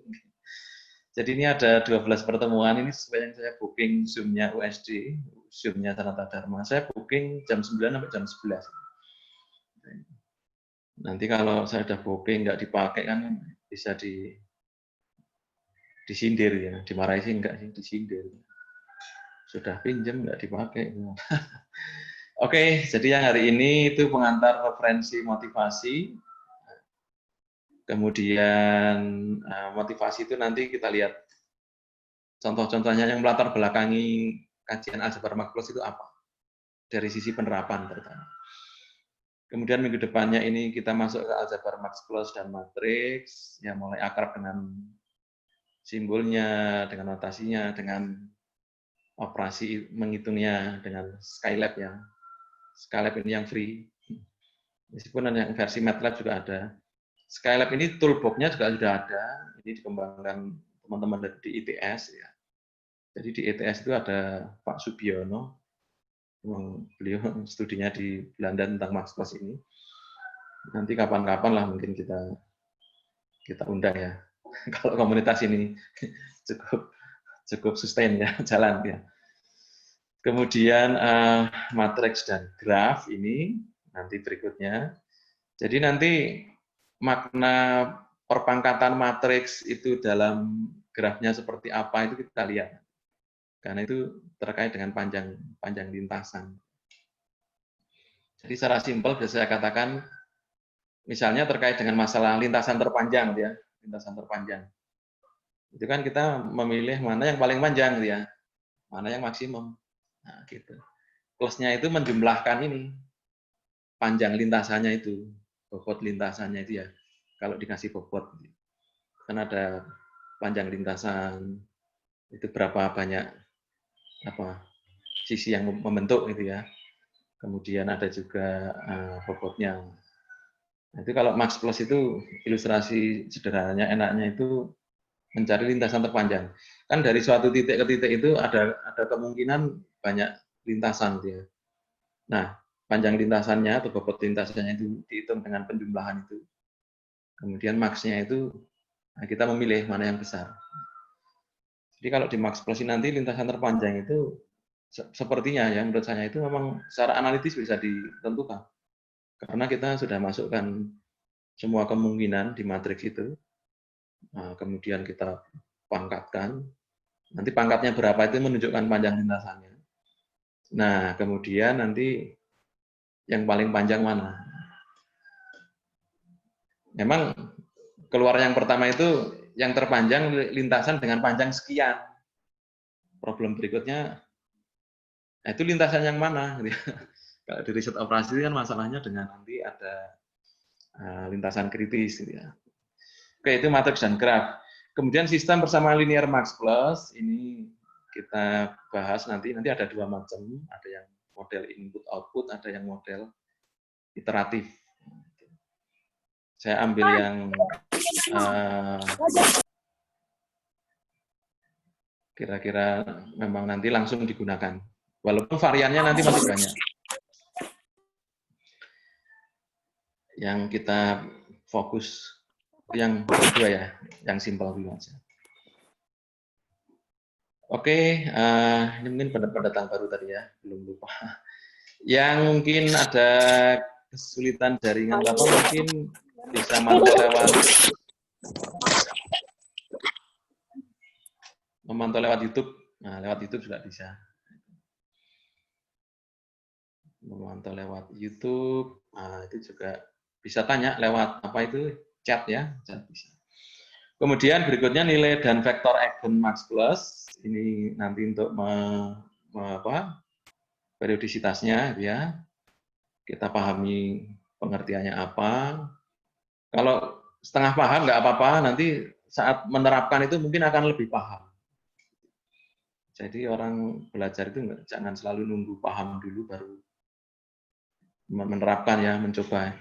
Jadi ini ada 12 pertemuan, ini sesuai yang saya booking Zoom-nya USD, Zoom-nya Sanata Dharma. Saya booking jam 9 sampai jam 11. Nanti kalau saya udah booking nggak dipakai kan bisa disindir ya, dimarahi sih enggak sih, disindir. Sudah pinjam nggak dipakai. Oke, jadi yang hari ini itu pengantar referensi motivasi. Kemudian motivasi itu nanti kita lihat contoh-contohnya yang melatar belakangi kajian aljabar Marx Plus itu apa? Dari sisi penerapan pertama. Kemudian minggu depannya ini kita masuk ke aljabar Marx Plus dan matriks, yang mulai akrab dengan simbolnya, dengan notasinya, dengan operasi menghitungnya, dengan Skylab ya. Skylab ini yang free. Meskipun yang versi MATLAB juga ada. Skylab ini toolbox-nya juga sudah ada. Ini dikembangkan teman-teman di ITS ya. Jadi di ITS itu ada Pak Subiono, beliau studinya di Belanda tentang Marx Plus ini. Nanti kapan-kapan lah mungkin kita undang ya. Kalau komunitas ini cukup sustain ya, jalan ya. Kemudian matriks dan graf ini nanti berikutnya. Jadi nanti makna perpangkatan matriks itu dalam grafnya seperti apa itu kita lihat. Karena itu terkait dengan panjang lintasan. Jadi secara simpel bisa saya katakan, misalnya terkait dengan masalah lintasan terpanjang ya, lintasan terpanjang. Itu kan kita memilih mana yang paling panjang ya, mana yang maksimum. Nah, gitu. Plusnya itu menjumlahkan ini panjang lintasannya itu, bobot lintasannya itu ya. Kalau dikasih bobot, kan ada panjang lintasan itu berapa banyak sisi yang membentuk itu ya. Kemudian ada juga bobotnya. Nah, itu kalau Marx Plus itu ilustrasi sederhananya, enaknya itu mencari lintasan terpanjang. Kan dari suatu titik ke titik itu ada kemungkinan banyak lintasan dia. Nah, panjang lintasannya atau bobot lintasannya itu dihitung dengan penjumlahan itu. Kemudian max-nya itu kita memilih mana yang besar. Jadi kalau di Marx Plus nanti lintasan terpanjang itu sepertinya ya menurut saya itu memang secara analitis bisa ditentukan. Karena kita sudah masukkan semua kemungkinan di matriks itu. Nah, kemudian kita pangkatkan. Nanti pangkatnya berapa itu menunjukkan panjang lintasannya. Nah, kemudian nanti yang paling panjang mana? Memang keluar yang pertama itu yang terpanjang lintasan dengan panjang sekian. Problem berikutnya, itu lintasan yang mana? Kalau di riset operasi kan masalahnya dengan nanti ada lintasan kritis. Gitu ya. Oke, itu matriks dan graf. Kemudian sistem bersama linear Marx Plus, ini kita bahas nanti ada dua macam, ada yang model input-output, ada yang model iteratif. Saya ambil yang kira-kira memang nanti langsung digunakan. Walaupun variannya nanti masih banyak. Yang kita fokus yang kedua ya, yang simpel dulu aja. Oke, ini mungkin pendatang baru tadi ya, belum lupa. Yang mungkin ada kesulitan jaringan Bapak mungkin bisa memantau lewat YouTube. Nah, lewat YouTube juga bisa. Memantau lewat YouTube, nah, itu juga bisa tanya lewat apa itu chat ya, chat bisa. Kemudian berikutnya nilai dan vektor eigen max plus ini nanti untuk periodisitasnya ya. Kita pahami pengertiannya apa. Kalau setengah paham nggak apa-apa, nanti saat menerapkan itu mungkin akan lebih paham. Jadi orang belajar itu jangan selalu nunggu paham dulu baru menerapkan ya, mencoba.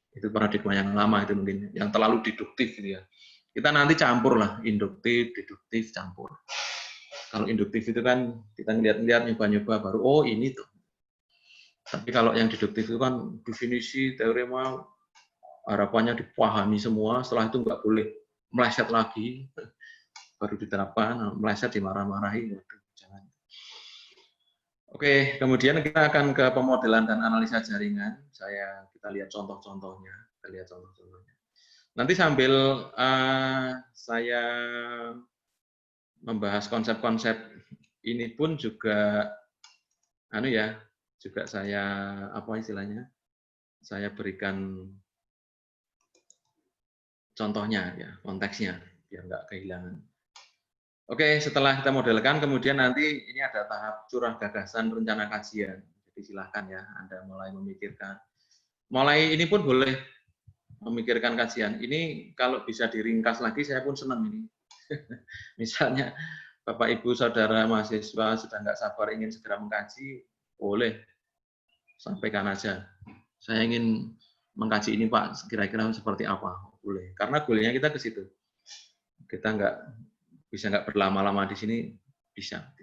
Itu paradigma yang lama itu mungkin, yang terlalu deduktif gitu ya. Kita nanti campur lah, induktif, deduktif, campur. Kalau induktif itu kan kita lihat-lihat, nyoba-nyoba baru, oh ini tuh. Tapi kalau yang deduktif itu kan definisi, teorema, harapannya dipahami semua, setelah itu nggak boleh meleset lagi, baru diterapkan, meleset dimarah-marahi. Jangan. Oke, kemudian kita akan ke pemodelan dan analisa jaringan. Kita lihat contoh-contohnya. Nanti sambil saya membahas konsep-konsep ini pun juga juga saya saya berikan contohnya ya, konteksnya biar nggak kehilangan. Oke, setelah kita modelkan, kemudian nanti ini ada tahap curah gagasan rencana kajian. Jadi silahkan ya, Anda mulai memikirkan. Mulai ini pun boleh memikirkan kajian. Ini kalau bisa diringkas lagi, saya pun senang ini. Misalnya, Bapak, Ibu, Saudara, mahasiswa sudah nggak sabar ingin segera mengkaji, boleh. Sampaikan aja. Saya ingin mengkaji ini, Pak, kira-kira seperti apa? Boleh. Karena goalnya kita ke situ. Kita nggak berlama-lama di sini, bisa.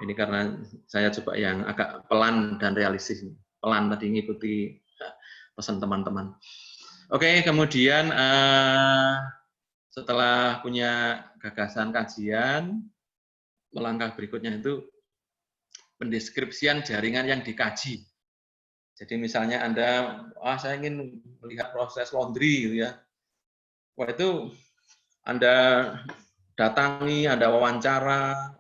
Ini karena saya coba yang agak pelan dan realistis. Pelan tadi ngikuti pesan teman-teman. Oke, kemudian setelah punya gagasan kajian, langkah berikutnya itu pendeskripsian jaringan yang dikaji. Jadi misalnya Anda, saya ingin melihat proses laundry, gitu ya. Wah, itu Anda datangi, Anda wawancara,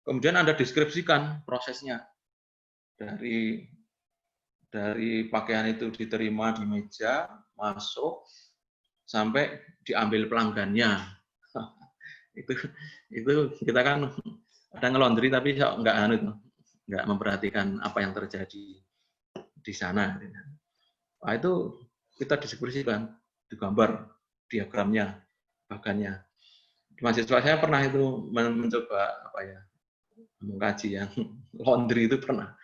kemudian Anda deskripsikan prosesnya. Dari pakaian itu diterima di meja, masuk, sampai diambil pelanggannya. itu kita kan ada ngelondri tapi nggak memperhatikan apa yang terjadi di sana. Nah, itu kita deskripsikan, digambar diagramnya, bagannya. Mahasiswa saya pernah itu mencoba mengkaji yang laundry itu pernah.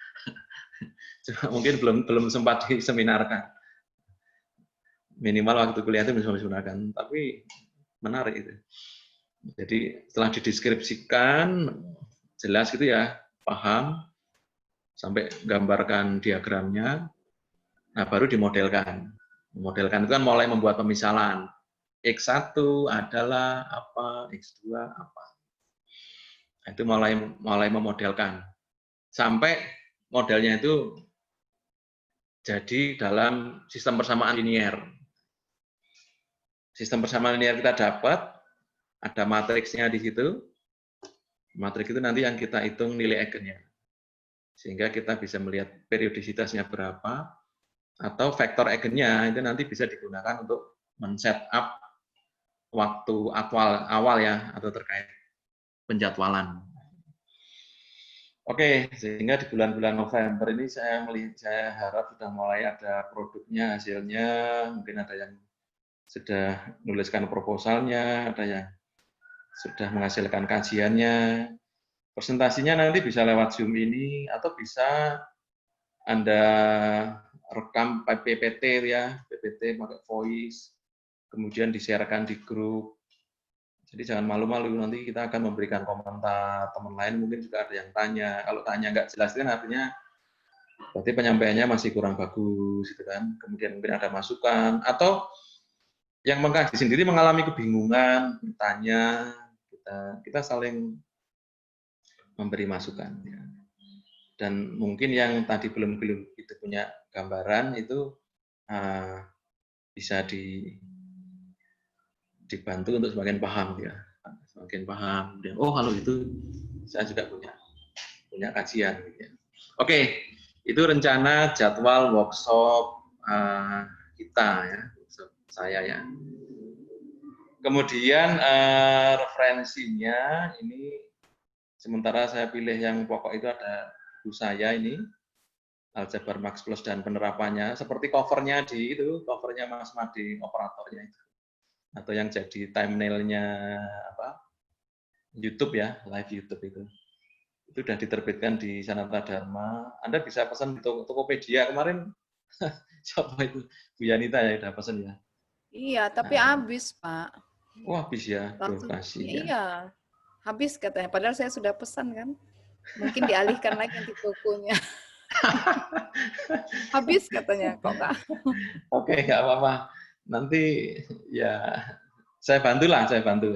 Mungkin belum sempat diseminarkan. Minimal waktu kuliah itu bisa diseminarkan, tapi menarik itu. Jadi setelah dideskripsikan jelas gitu ya, paham, sampai gambarkan diagramnya, nah baru dimodelkan. Memodelkan itu kan mulai membuat pemisalan. X1 adalah apa, X2 apa. Nah, itu mulai memodelkan. Sampai modelnya itu jadi dalam sistem persamaan linier. Sistem persamaan linier kita dapat, ada matriksnya di situ. Matriks itu nanti yang kita hitung nilai eigennya. Sehingga kita bisa melihat periodisitasnya berapa, atau vektor eigennya itu nanti bisa digunakan untuk men-setup waktu awal ya, atau terkait penjadwalan. Oke, sehingga di bulan-bulan November ini saya harap sudah mulai ada produknya, hasilnya, mungkin ada yang sudah menuliskan proposalnya, ada yang sudah menghasilkan kajiannya. Presentasinya nanti bisa lewat Zoom ini, atau bisa Anda rekam PPT ya, PPT pakai voice, kemudian di-share-kan di grup. Jadi jangan malu-malu, nanti kita akan memberikan komentar, teman lain mungkin juga ada yang tanya. Kalau tanya nggak jelas kan artinya berarti penyampaiannya masih kurang bagus, gitu kan. Kemudian mungkin ada masukan, atau yang mengkaji sendiri mengalami kebingungan, bertanya, kita saling memberi masukan. Ya. Dan mungkin yang tadi belum itu punya gambaran itu bisa dibantu untuk semakin paham ya, semakin paham. Oh kalau itu saya juga punya kajian. Gitu ya. Oke, itu rencana jadwal workshop kita ya, workshop saya ya. Kemudian referensinya ini sementara saya pilih yang pokok itu ada buku saya ini Aljabar Max Plus dan penerapannya seperti covernya covernya Mas Made operatornya itu atau yang jadi thumbnailnya apa YouTube ya, live YouTube itu sudah diterbitkan di Sanata Dharma. Anda bisa pesan di Tokopedia kemarin. Siapa itu Bu Yanita ya udah pesan ya. Iya, tapi habis Pak. Wah habis ya, kasih ya. Iya, habis katanya. Padahal saya sudah pesan kan. Mungkin dialihkan lagi nanti tokonya. Habis katanya kok Kak. Oke, nggak apa-apa. Nanti ya saya bantu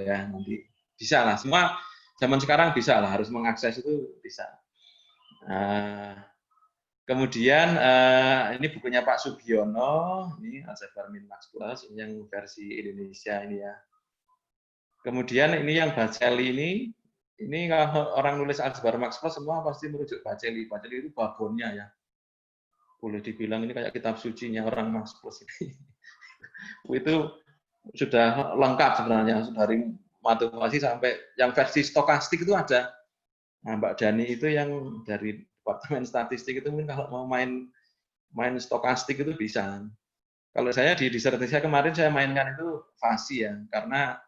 ya. Nanti bisa lah. Semua zaman sekarang bisa lah, harus mengakses itu bisa. Kemudian ini bukunya Pak Subiono, ini Aljabar Min Max Plus, ini yang versi Indonesia ini ya. Kemudian ini yang Baceli ini kalau orang nulis Aljabar Max Plus semua pasti merujuk Baceli. Baceli itu babonnya ya. Boleh dibilang ini kayak kitab sucinya orang Max Plus ini. Itu sudah lengkap sebenarnya, dari motivasi sampai yang versi stokastik itu ada. Nah, Mbak Dani itu yang dari Departemen Statistik itu mungkin kalau mau main stokastik itu bisa. Kalau saya di disertasi saya kemarin saya mainkan itu fasi ya, karena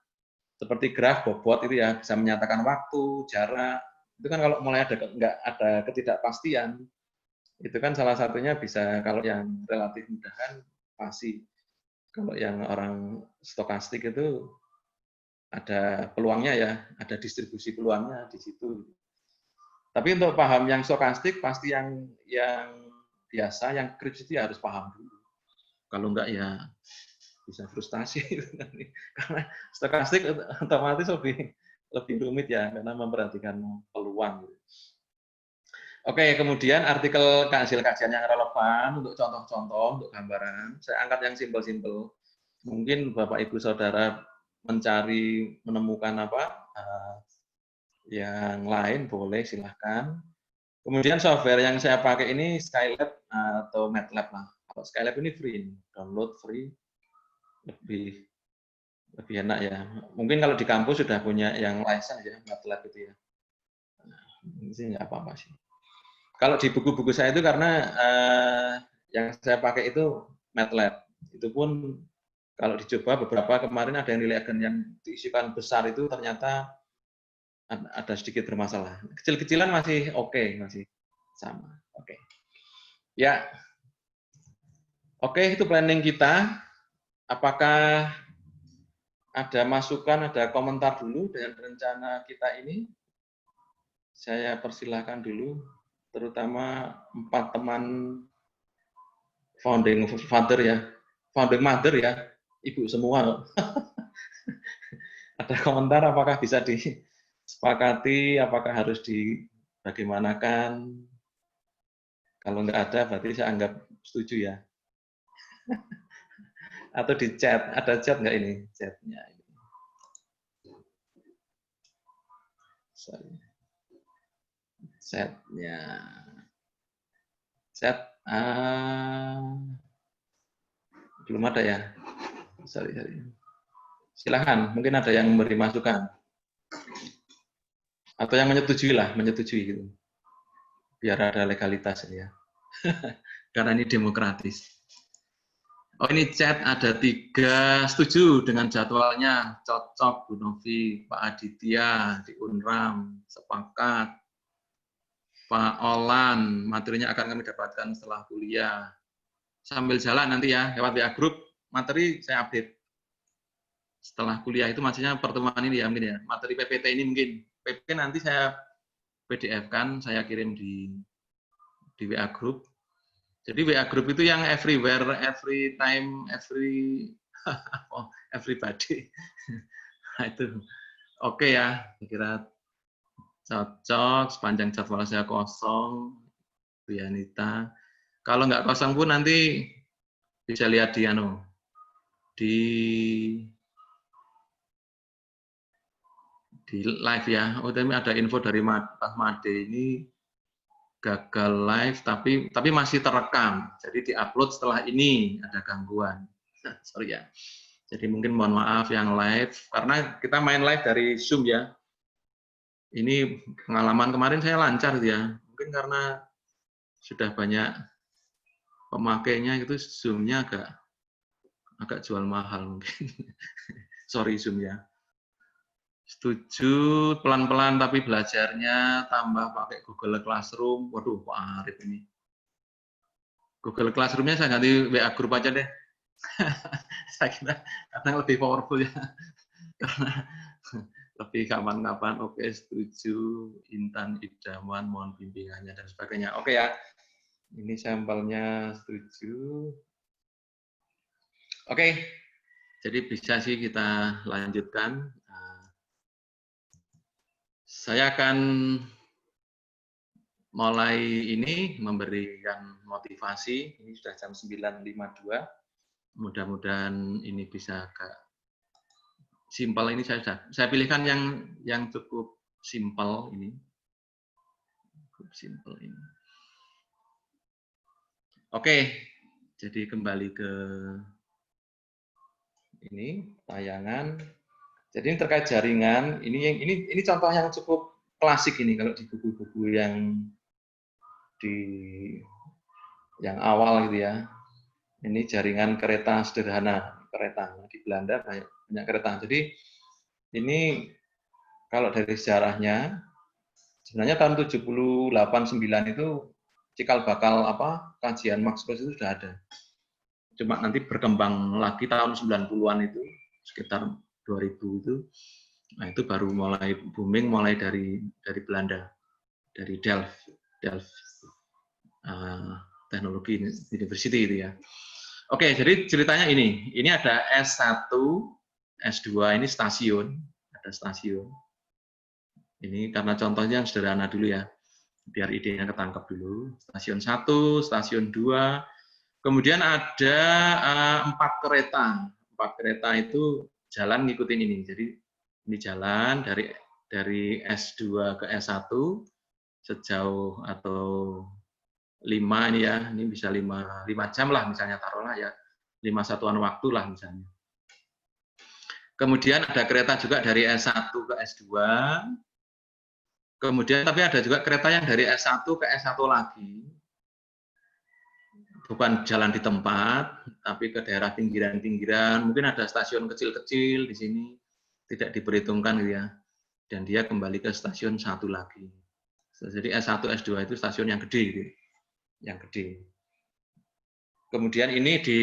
seperti graf bobot itu ya bisa menyatakan waktu, jarak. Itu kan kalau mulai nggak ada ketidakpastian, itu kan salah satunya bisa kalau yang relatif mudah kan fasi. Kalau yang orang stokastik itu ada peluangnya ya, ada distribusi peluangnya di situ. Tapi untuk paham yang stokastik pasti yang biasa, yang krips itu ya harus paham dulu. Kalau enggak ya bisa frustasi karena stokastik otomatis lebih rumit ya karena memperhatikan peluang. Oke, kemudian artikel hasil kajian yang relevan untuk contoh-contoh, untuk gambaran. Saya angkat yang simpel-simpel. Mungkin Bapak Ibu Saudara menemukan apa yang lain boleh silahkan. Kemudian software yang saya pakai ini Skylab atau MATLAB lah. Kalau Skylab ini free, download free, lebih enak ya. Mungkin kalau di kampus sudah punya yang license ya MATLAB itu ya. Nah, ini sih nggak apa-apa sih. Kalau di buku-buku saya itu karena yang saya pakai itu MATLAB. Itu pun kalau dicoba beberapa kemarin ada yang nilai agen yang diisikan besar itu ternyata ada sedikit bermasalah. Kecil-kecilan masih oke, masih sama. Oke. Ya. Oke, itu planning kita. Apakah ada masukan, ada komentar dulu dengan rencana kita ini? Saya persilahkan dulu, terutama 4 teman founding mother ya, ibu semua. Ada komentar apakah bisa disepakati, apakah harus dibagaimanakan? Kalau nggak ada, berarti saya anggap setuju ya. Atau di chat, ada chat nggak ini? Chatnya ini. Chatnya. Chat, belum ada ya? Sorry. Silahkan, mungkin ada yang memberi masukan. Atau yang menyetujui gitu. Biar ada legalitas ya. Karena ini demokratis. Oh ini chat ada 3 setuju dengan jadwalnya, cocok Bu Novi, Pak Aditya, di Unram, sepakat. Pak Olan, materinya akan kami dapatkan setelah kuliah. Sambil jalan nanti ya, lewat WA Group, materi saya update. Setelah kuliah itu maksudnya pertemuan ini ya mungkin ya. Materi PPT ini mungkin. PPT nanti saya PDF-kan, saya kirim di WA Group. Jadi WA Group itu yang everywhere, every time, every Oh, everybody. Nah, itu oke ya, kira cocok. Sepanjang jadwal saya kosong, Bu Yanita. Kalau nggak kosong pun nanti bisa lihat di live ya. Oh, tapi ada info dari Pak Made ini gagal live, tapi masih terekam. Jadi diupload setelah ini ada gangguan. Sorry ya. Jadi mungkin mohon maaf yang live, karena kita main live dari Zoom ya. Ini pengalaman kemarin saya lancar ya. Mungkin karena sudah banyak pemakainya itu Zoom-nya agak jual mahal mungkin. Sorry Zoom ya. Setuju, pelan-pelan tapi belajarnya tambah pakai Google Classroom. Waduh, Pak Arif ini. Google Classroom-nya saya ganti WA Group aja deh. Saya kira kadang lebih powerful ya. Karena lebih kapan-kapan. Oke, setuju. Intan Idaman, mohon bimbingannya dan sebagainya. Oke ya. Ini sampelnya setuju. Oke. Jadi bisa sih kita lanjutkan. Saya akan mulai ini memberikan motivasi. Ini sudah jam 9.52. Mudah-mudahan ini bisa agak simpel. Ini saya pilihkan yang cukup simpel ini. Cukup simpel ini. Oke. Jadi kembali ke ini tayangan. Jadi ini terkait jaringan. Ini contoh yang cukup klasik ini kalau di buku-buku yang awal gitu ya. Ini jaringan kereta sederhana, kereta di Belanda banyak kereta. Jadi ini kalau dari sejarahnya sebenarnya tahun 78-9 itu cikal bakal kajian Max Planck itu sudah ada. Cuma nanti berkembang lagi tahun 90-an itu sekitar 2000 itu. Nah, itu baru mulai booming mulai dari Belanda, dari Delft Teknologi University itu ya. Oke, jadi ceritanya ini ada S1, S2 ini stasiun, ada stasiun. Ini karena contohnya yang sederhana dulu ya, biar idenya ketangkep dulu. Stasiun 1, stasiun 2, kemudian ada 4 kereta. 4 kereta itu jalan ngikutin ini. Jadi ini jalan dari S2 ke S1 sejauh atau 5 ini ya, ini bisa 5 jam lah misalnya taruhlah ya, 5 satuan waktu lah misalnya. Kemudian ada kereta juga dari S1 ke S2, kemudian tapi ada juga kereta yang dari S1 ke S1 lagi, bukan jalan di tempat, tapi ke daerah pinggiran-pinggiran, mungkin ada stasiun kecil-kecil di sini, tidak diperhitungkan gitu ya, dan dia kembali ke stasiun 1 lagi. Jadi S1, S2 itu stasiun yang gede gitu. Yang gede. Kemudian ini di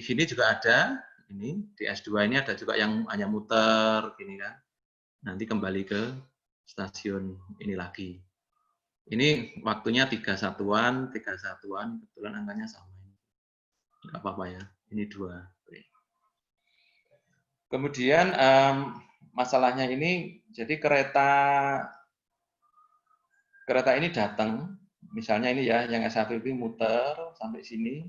sini juga ada, ini di S2 ini ada juga yang hanya muter gini kan. Nanti kembali ke stasiun ini lagi. Ini waktunya 3 satuan, kebetulan angkanya sama ini. Enggak apa-apa ya. Ini 2. Kemudian masalahnya ini jadi kereta ini datang. Misalnya ini ya, yang S1 itu muter sampai sini.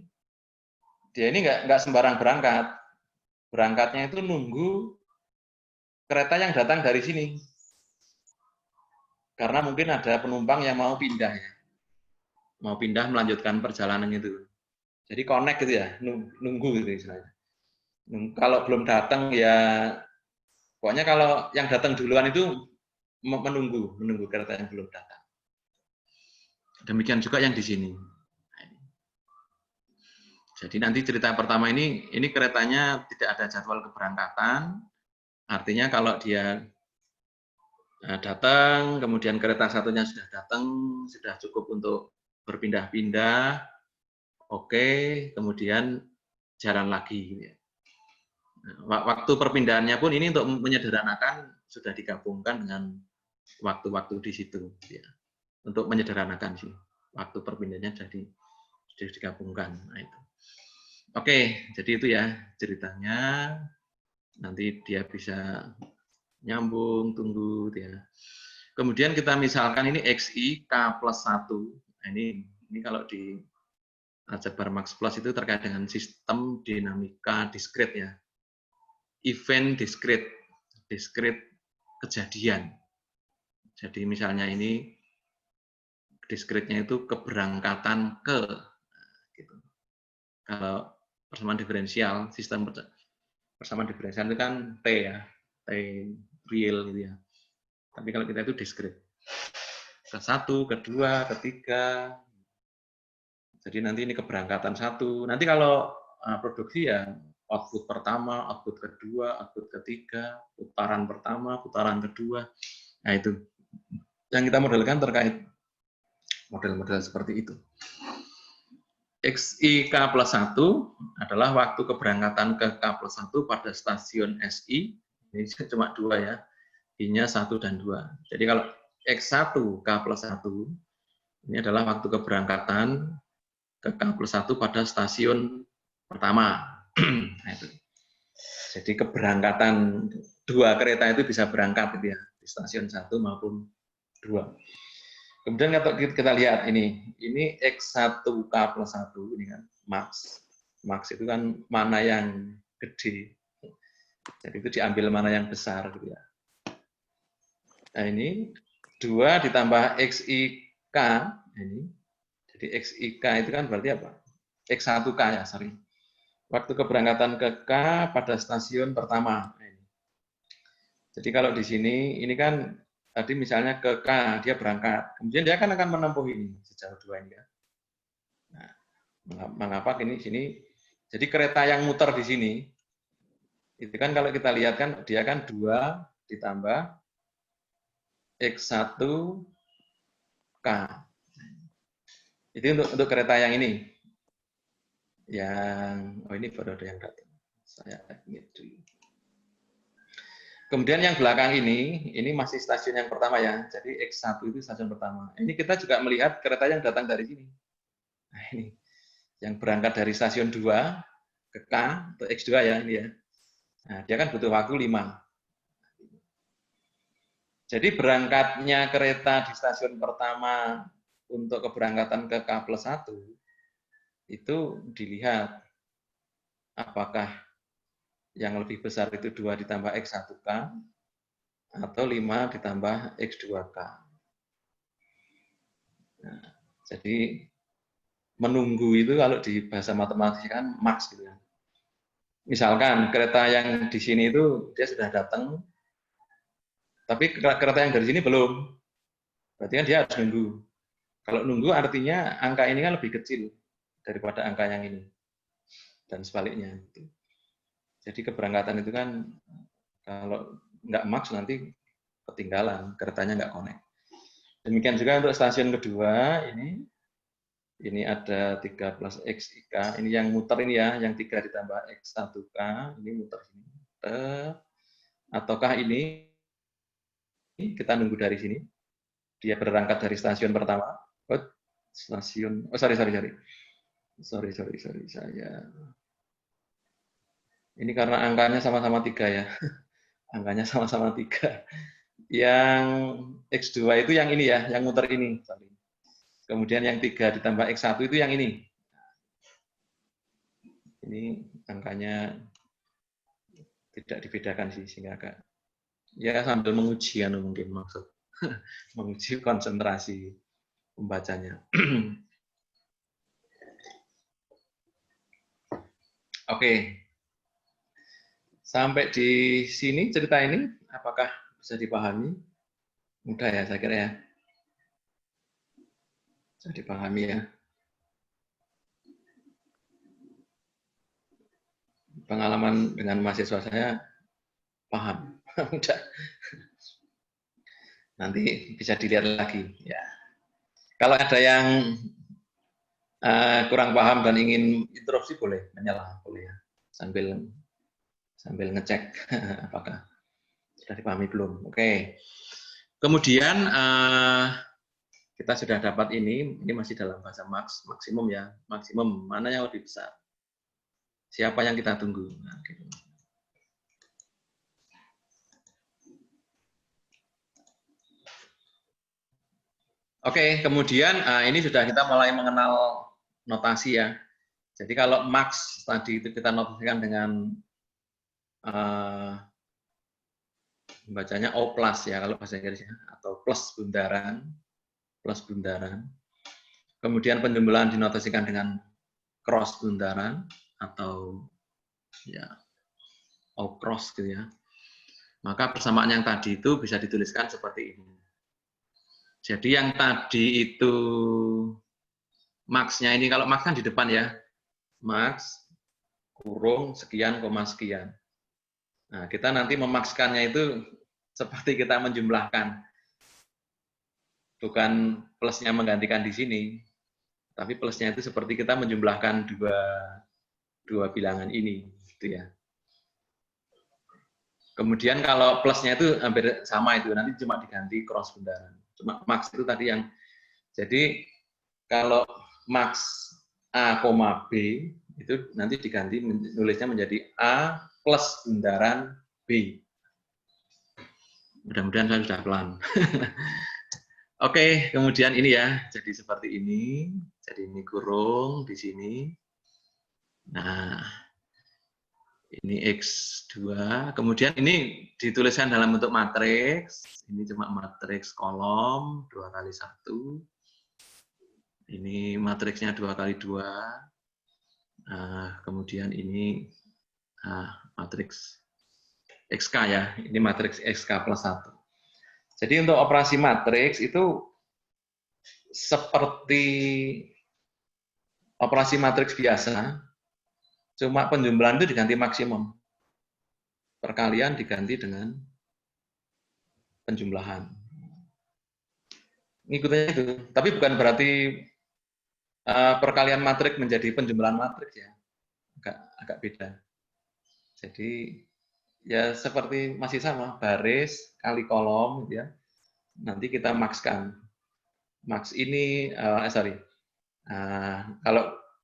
Dia ini nggak sembarang berangkat. Berangkatnya itu nunggu kereta yang datang dari sini. Karena mungkin ada penumpang yang mau pindah ya. Mau pindah melanjutkan perjalanan itu. Jadi connect gitu ya, nunggu gitu istilahnya. Kalau belum datang ya, pokoknya kalau yang datang duluan itu menunggu kereta yang belum datang. Demikian juga yang di sini. Jadi nanti cerita pertama ini keretanya tidak ada jadwal keberangkatan. Artinya kalau dia datang, kemudian kereta satunya sudah datang, sudah cukup untuk berpindah-pindah, oke, kemudian jalan lagi. Waktu perpindahannya pun ini untuk menyederhanakan sudah digabungkan dengan waktu-waktu di situ. Untuk menyederhanakan sih, waktu perpindahannya sudah digabungkan. Nah, itu. Oke, jadi itu ya ceritanya. Nanti dia bisa nyambung, tunggu ya. Kemudian kita misalkan ini XI K plus 1. Nah, ini kalau di aljabar Max Plus itu terkait dengan sistem dinamika diskrit ya. Event diskrit, diskrit kejadian. Jadi misalnya ini diskritnya itu keberangkatan ke, gitu. Kalau persamaan diferensial, sistem persamaan diferensial itu kan T ya, T real gitu ya. Tapi kalau kita itu diskrit. Ke-1, kedua, ketiga. Jadi nanti ini keberangkatan 1. Nanti kalau produksi ya output pertama, output kedua, output ketiga, putaran pertama, putaran kedua. Nah itu yang kita modelkan terkait model-model seperti itu. XI K plus 1 adalah waktu keberangkatan ke K plus 1 pada stasiun SI. Ini cuma 2 ya. I-nya 1 dan 2. Jadi kalau X1 K plus 1 ini adalah waktu keberangkatan ke K plus 1 pada stasiun pertama. Nah, itu. Jadi keberangkatan 2 kereta itu bisa berangkat gitu ya, di stasiun 1 maupun 2. Kemudian kita lihat ini X1K plus 1 ini kan max. Max itu kan mana yang gede. Jadi itu diambil mana yang besar gitu ya. Nah ini 2 ditambah XIK ini. Jadi XIK itu kan berarti apa? X1K ya, sorry. Waktu keberangkatan ke K pada stasiun pertama. Nah, ini. Jadi kalau di sini ini kan tadi misalnya ke K, dia berangkat. Kemudian dia akan menempuh ini sejauh 2 ini. Nah, mengapa ini sini? Jadi kereta yang muter di sini, itu kan kalau kita lihat kan dia kan 2 ditambah X1K. Itu untuk kereta yang ini. Yang, oh ini baru ada yang datang. Saya admit dulu. Kemudian yang belakang ini masih stasiun yang pertama ya. Jadi X1 itu stasiun pertama. Ini kita juga melihat kereta yang datang dari sini. Nah ini, yang berangkat dari stasiun 2 ke K, atau X2 ya ini ya. Nah dia kan butuh waktu 5. Jadi berangkatnya kereta di stasiun pertama untuk keberangkatan ke K plus 1, itu dilihat apakah yang lebih besar itu 2 ditambah X1K atau 5 ditambah X2K. Nah, jadi menunggu itu kalau di bahasa matematika kan max gitu ya. Misalkan kereta yang di sini itu dia sudah datang, tapi kereta yang dari sini belum. Berarti kan dia harus nunggu. Kalau nunggu artinya angka ini kan lebih kecil daripada angka yang ini. Dan sebaliknya. Jadi keberangkatan itu kan kalau nggak max nanti ketinggalan, keretanya nggak connect. Demikian juga untuk stasiun kedua, ini ada 3 plus XIK, ini yang muter ini ya, yang 3 ditambah X1K, ini muter sini. Ataukah ini, kita nunggu dari sini, dia berangkat dari stasiun pertama, sorry, saya ini karena angkanya sama-sama 3 ya. Angkanya sama-sama 3. Yang X2 itu yang ini ya, yang muter ini. Kemudian yang 3 ditambah X1 itu yang ini. Ini angkanya tidak dibedakan sih, sehingga agak ya sambil menguji mungkin maksud. Menguji konsentrasi pembacanya. Oke. Sampai di sini cerita ini, apakah bisa dipahami? Mudah ya, saya kira ya. Bisa dipahami ya. Pengalaman dengan mahasiswa saya, paham. Mudah. Nanti bisa dilihat lagi. Ya. Kalau ada yang kurang paham dan ingin interupsi, boleh menyela, boleh ya. Sambil ngecek apakah sudah dipahami belum. Oke. Kemudian kita sudah dapat ini masih dalam bahasa maksimum ya. Maksimum mana yang lebih besar? siapa yang kita tunggu. Nah, gitu. Oke, kemudian ini sudah kita mulai mengenal notasi ya. Jadi kalau max tadi itu kita notasikan dengan bacanya O plus ya kalau bahasa Inggrisnya, atau plus bundaran. Kemudian penjumlahan dinotasikan dengan cross bundaran atau ya O cross gitu ya. Maka persamaan yang tadi itu bisa dituliskan seperti ini. Jadi yang tadi itu max-nya ini, kalau max kan di depan ya, max kurung sekian koma sekian. Nah, kita nanti memakskannya itu seperti kita menjumlahkan. Bukan plusnya menggantikan di sini, tapi plusnya itu seperti kita menjumlahkan dua bilangan ini, gitu ya. Kemudian kalau plusnya itu hampir sama itu, nanti cuma diganti cross bundaran. Cuma max itu tadi yang, jadi kalau max A, B, itu nanti diganti nulisnya menjadi A plus bundaran B. Mudah-mudahan saya sudah pelan. Oke, kemudian ini ya, jadi seperti ini. Jadi ini kurung di sini. Nah, ini X2. Kemudian ini dituliskan dalam bentuk matriks. Ini cuma matriks kolom 2 kali 1. Ini matriksnya 2 kali 2. Kemudian ini matriks XK ya. Ini matriks XK plus 1. Jadi untuk operasi matriks itu seperti operasi matriks biasa, cuma penjumlahan itu diganti maksimum. Perkalian diganti dengan penjumlahan. Ngikutinnya itu. Tapi bukan berarti perkalian matriks menjadi penjumlahan matriks ya. Agak beda. Jadi ya seperti masih sama, baris kali kolom ya. Nanti kita makskan. Max ini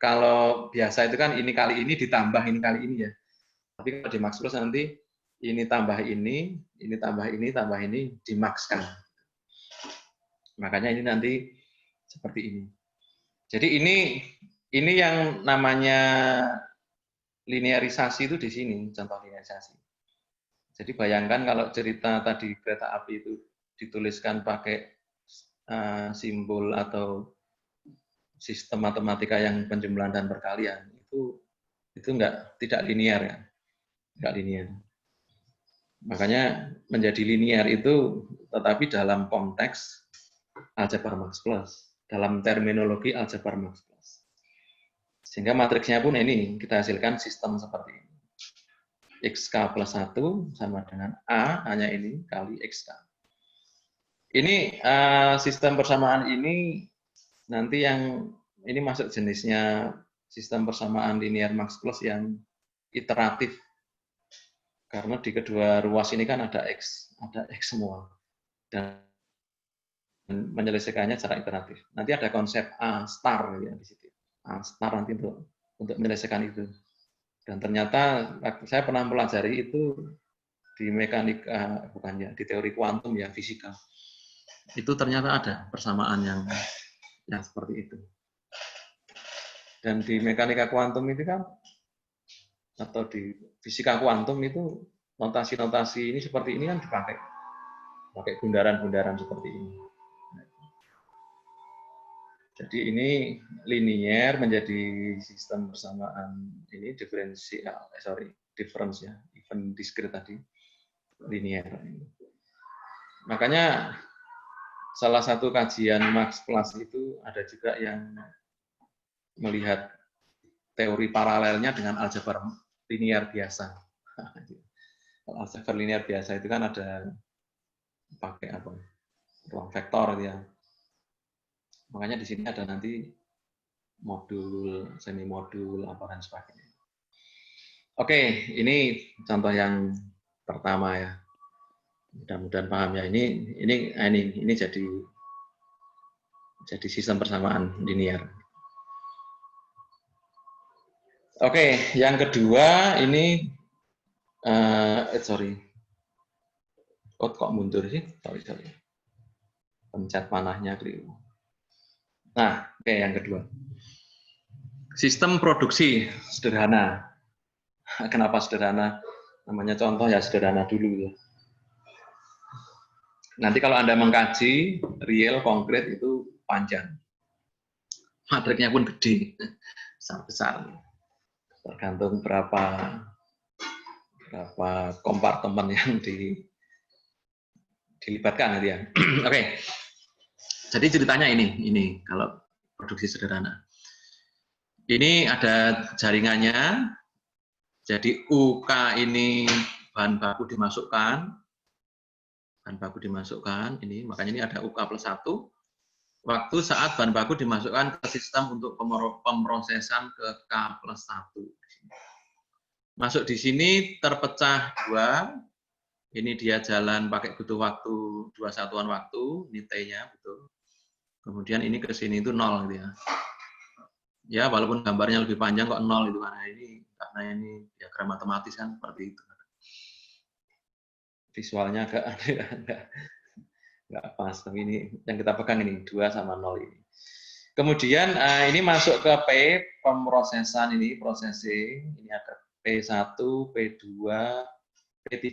kalau biasa itu kan ini kali ini ditambah ini kali ini ya. Tapi kalau di max plus nanti ini tambah ini tambah ini tambah ini dimakskan. Makanya ini nanti seperti ini. Jadi ini yang namanya linearisasi itu di sini, contoh linearisasi. Jadi bayangkan kalau cerita tadi kereta api itu dituliskan pakai simbol atau sistem matematika yang penjumlahan dan perkalian, itu tidak linear ya, nggak linear. Makanya menjadi linear itu tetapi dalam konteks aljabar Max Plus, dalam terminologi aljabar Max Plus. Sehingga matriksnya pun ini kita hasilkan sistem seperti ini. XK plus 1 sama dengan A, hanya ini, kali XK. Ini sistem persamaan ini nanti yang ini masuk jenisnya sistem persamaan linear Max Plus yang iteratif. Karena di kedua ruas ini kan ada X semua. Dan menyelesaikannya secara iteratif. Nanti ada konsep A star ya di situ. A star nanti untuk menyelesaikan itu. Dan ternyata saya pernah pelajari itu di mekanika, bukannya di teori kuantum ya, fisika. Itu ternyata ada persamaan yang seperti itu. Dan di mekanika kuantum itu kan, atau di fisika kuantum itu notasi-notasi ini seperti ini kan dipakai bundaran-bundaran seperti ini. Jadi ini linear menjadi sistem persamaan ini difference ya, even discrete tadi linear. Makanya salah satu kajian Max Plus itu ada juga yang melihat teori paralelnya dengan aljabar linear biasa. Aljabar linear biasa itu kan ada pakai apa? Ruang vektor ya. Makanya di sini ada nanti modul, semi modul, apa dan sebagainya. Oke, ini contoh yang pertama ya. Mudah-mudahan paham ya. Ini jadi sistem persamaan linear. Oke, yang kedua ini, sorry. Oh, kok mundur sih? Sorry. Pencet panahnya keliru. Nah, oke, yang kedua. Sistem produksi sederhana. Kenapa sederhana? Namanya contoh ya sederhana dulu ya. Nanti kalau Anda mengkaji real, konkret itu panjang. Matriknya pun gede, besar. Tergantung berapa kompartemen yang dilibatkan gitu ya. Oke. Jadi ceritanya ini kalau produksi sederhana. Ini ada jaringannya. Jadi UK ini bahan baku dimasukkan. Ini makanya ini ada UK plus 1. Waktu saat bahan baku dimasukkan ke sistem untuk pemrosesan ke K plus 1. Masuk di sini terpecah 2. Ini dia jalan pakai butuh waktu 2 satuan waktu, ini T-nya betul. Kemudian ini ke sini itu 0 gitu ya. Ya, walaupun gambarnya lebih panjang kok 0 itu karena ini diagram matematis kan seperti itu. Visualnya agak nggak pas, tapi ini yang kita pegang ini 2 sama 0 ini. Kemudian ini masuk ke P, pemrosesan ini, processing. Ini ada P1, P2, P3.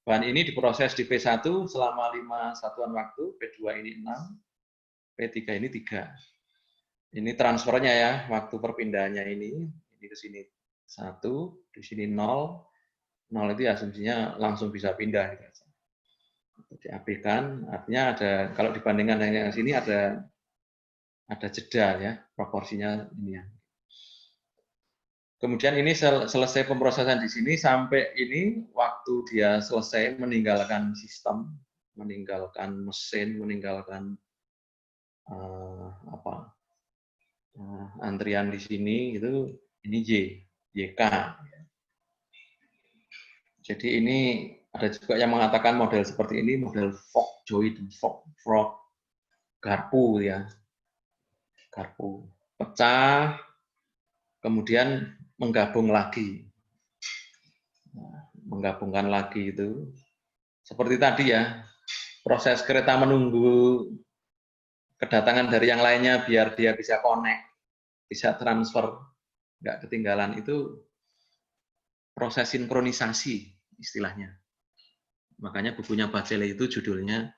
Bahan ini diproses di P1 selama 5 satuan waktu, P2 ini 6, P3 ini 3. Ini transfernya ya, waktu perpindahannya ini ke sini 1, di sini 0. 0 itu asumsinya langsung bisa pindah. Diapkan, artinya ada, kalau dibandingkan dengan sini ada jeda ya, proporsinya ini ya. Kemudian ini selesai pemrosesan di sini sampai ini waktu dia selesai meninggalkan sistem, meninggalkan mesin, meninggalkan antrian di sini itu ini YK. Jadi ini ada juga yang mengatakan model seperti ini model Vogt-Joy dan Vogt-Frog garpu ya. Garpu pecah kemudian menggabung lagi. Menggabungkan lagi itu seperti tadi ya, proses kereta menunggu kedatangan dari yang lainnya biar dia bisa connect, bisa transfer, nggak ketinggalan, itu proses sinkronisasi istilahnya. Makanya bukunya Bacele itu judulnya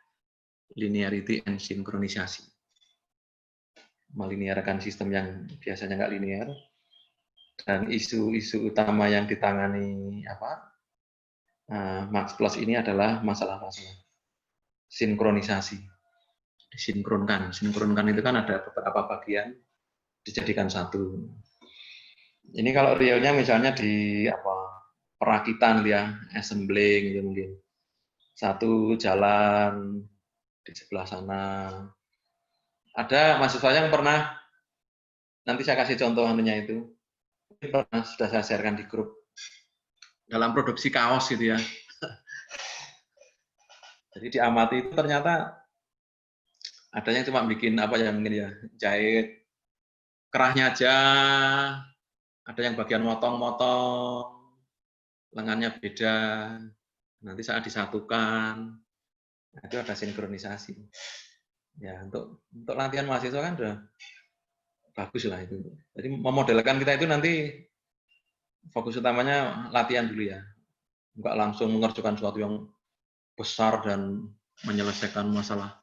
Linearity and Sinkronisasi. Melinearkan sistem yang biasanya nggak linear. Dan isu-isu utama yang ditangani Max Plus ini adalah masalah-masalah sinkronisasi. Disinkronkan. Sinkronkan itu kan ada beberapa bagian dijadikan satu. Ini kalau realnya misalnya di perakitan ya, assembling gitu mungkin. Satu jalan di sebelah sana. Ada mahasiswa yang pernah, nanti saya kasih contoh anunya itu. Sudah saya sharekan di grup. Dalam produksi kaos gitu ya. Jadi diamati itu ternyata ada yang cuma bikin mungkin ya, jahit kerahnya aja, ada yang bagian motong-motong, lengannya beda, nanti saat disatukan, itu ada sinkronisasi. Ya, untuk latihan mahasiswa kan udah bagus lah itu. Jadi memodelkan kita itu nanti fokus utamanya latihan dulu ya, nggak langsung mengerjakan sesuatu yang besar dan menyelesaikan masalah.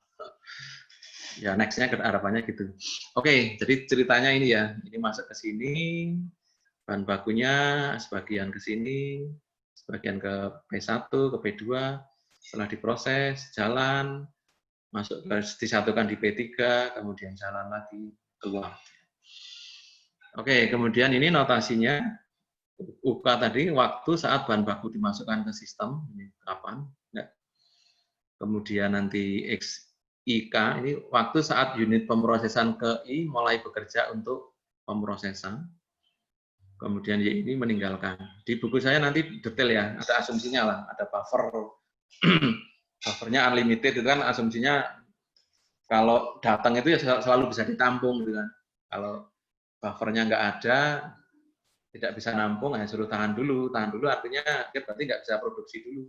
Ya, next-nya harapannya gitu. Oke, jadi ceritanya ini ya, ini masuk ke sini, bahan bakunya sebagian ke sini, sebagian ke P1, ke P2, setelah diproses, jalan, masuk disatukan di P3, kemudian jalan lagi keluar. Oke, kemudian ini notasinya, UK tadi, waktu saat bahan baku dimasukkan ke sistem, ini kapan, ya. Kemudian nanti XIK, ini waktu saat unit pemrosesan ke I mulai bekerja untuk pemrosesan. Kemudian Y ini meninggalkan. Di buku saya nanti detail ya, ada asumsinya lah, ada buffer. Buffernya unlimited, itu kan asumsinya kalau datang itu ya selalu bisa ditampung gitu kan. Kalau buffernya nggak ada, tidak bisa nampung, suruh tahan dulu artinya dia berarti nggak bisa produksi dulu.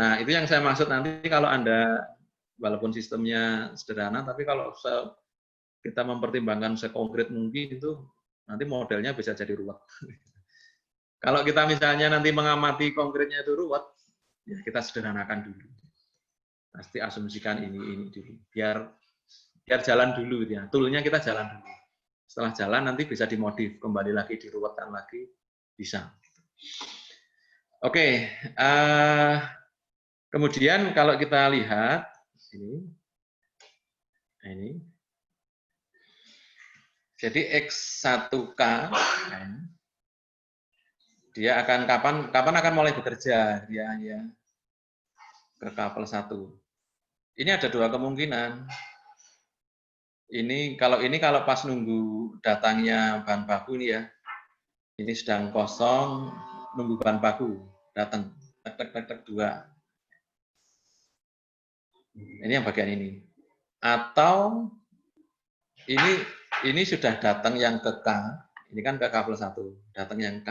Nah, itu yang saya maksud nanti kalau Anda, walaupun sistemnya sederhana, tapi kalau kita mempertimbangkan sekonkret mungkin itu nanti modelnya bisa jadi ruwet. Kalau kita misalnya nanti mengamati konkretnya itu ruwet, ya kita sederhanakan dulu. Pasti asumsikan ini dulu, biar jalan dulu ya. Toolnya kita jalan dulu. Setelah jalan nanti bisa dimodif, kembali lagi diruwetkan lagi, bisa. Oke, kemudian kalau kita lihat ini, jadi X1K dia akan kapan akan mulai bekerja dia ya ke K+1. Ini ada dua kemungkinan. Kalau pas nunggu datangnya bahan baku ini ya. Ini sedang kosong nunggu bahan baku datang tek 2. Ini yang bagian ini. Atau ini sudah datang yang ke K. Ini kan ke K+1, datang yang K.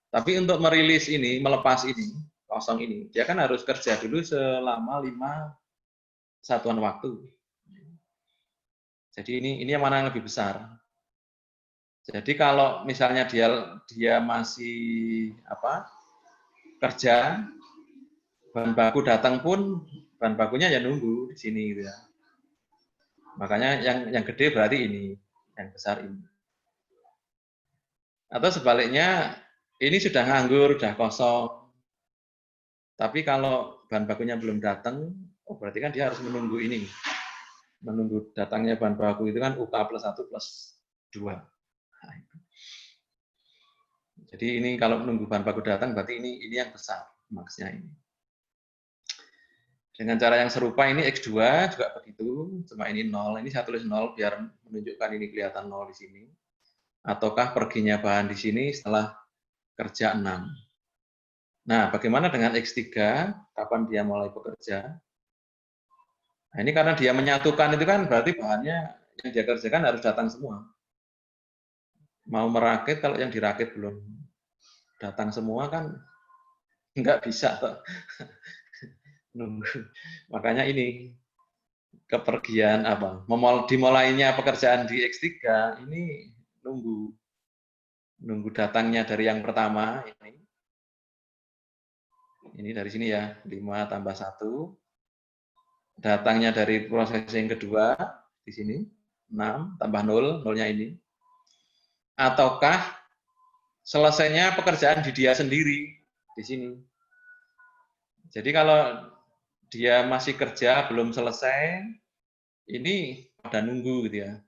Tapi untuk merilis ini, melepas ini, kosong ini, dia kan harus kerja dulu selama 5 satuan waktu. Jadi ini yang mana yang lebih besar. Jadi kalau misalnya dia masih kerja, bahan baku datang pun bahan bakunya ya nunggu di sini gitu ya. Makanya yang gede berarti ini, yang besar ini. Atau sebaliknya, ini sudah nganggur, sudah kosong. Tapi kalau bahan bakunya belum datang, berarti kan dia harus menunggu ini. Menunggu datangnya bahan baku itu kan UK+1+2. Nah, jadi ini kalau menunggu bahan baku datang, berarti ini yang besar, maksnya ini. Dengan cara yang serupa ini X2 juga begitu, cuma ini 0. Ini saya tulis 0 biar menunjukkan ini kelihatan 0 di sini. Ataukah perginya bahan di sini setelah kerja 6. Nah, bagaimana dengan X3? Kapan dia mulai bekerja? Nah, ini karena dia menyatukan itu kan berarti bahannya yang dia kerjakan harus datang semua. Mau merakit, kalau yang dirakit belum datang semua kan nggak bisa. Nunggu. Makanya ini kepergian dimulainya pekerjaan di X3 ini nunggu datangnya dari yang pertama ini. Ini dari sini ya, 5 tambah 1. Datangnya dari proses yang kedua, di sini, 6 tambah 0, 0-nya ini. Ataukah selesainya pekerjaan di dia sendiri, di sini. Jadi kalau dia masih kerja, belum selesai, ini pada nunggu gitu ya.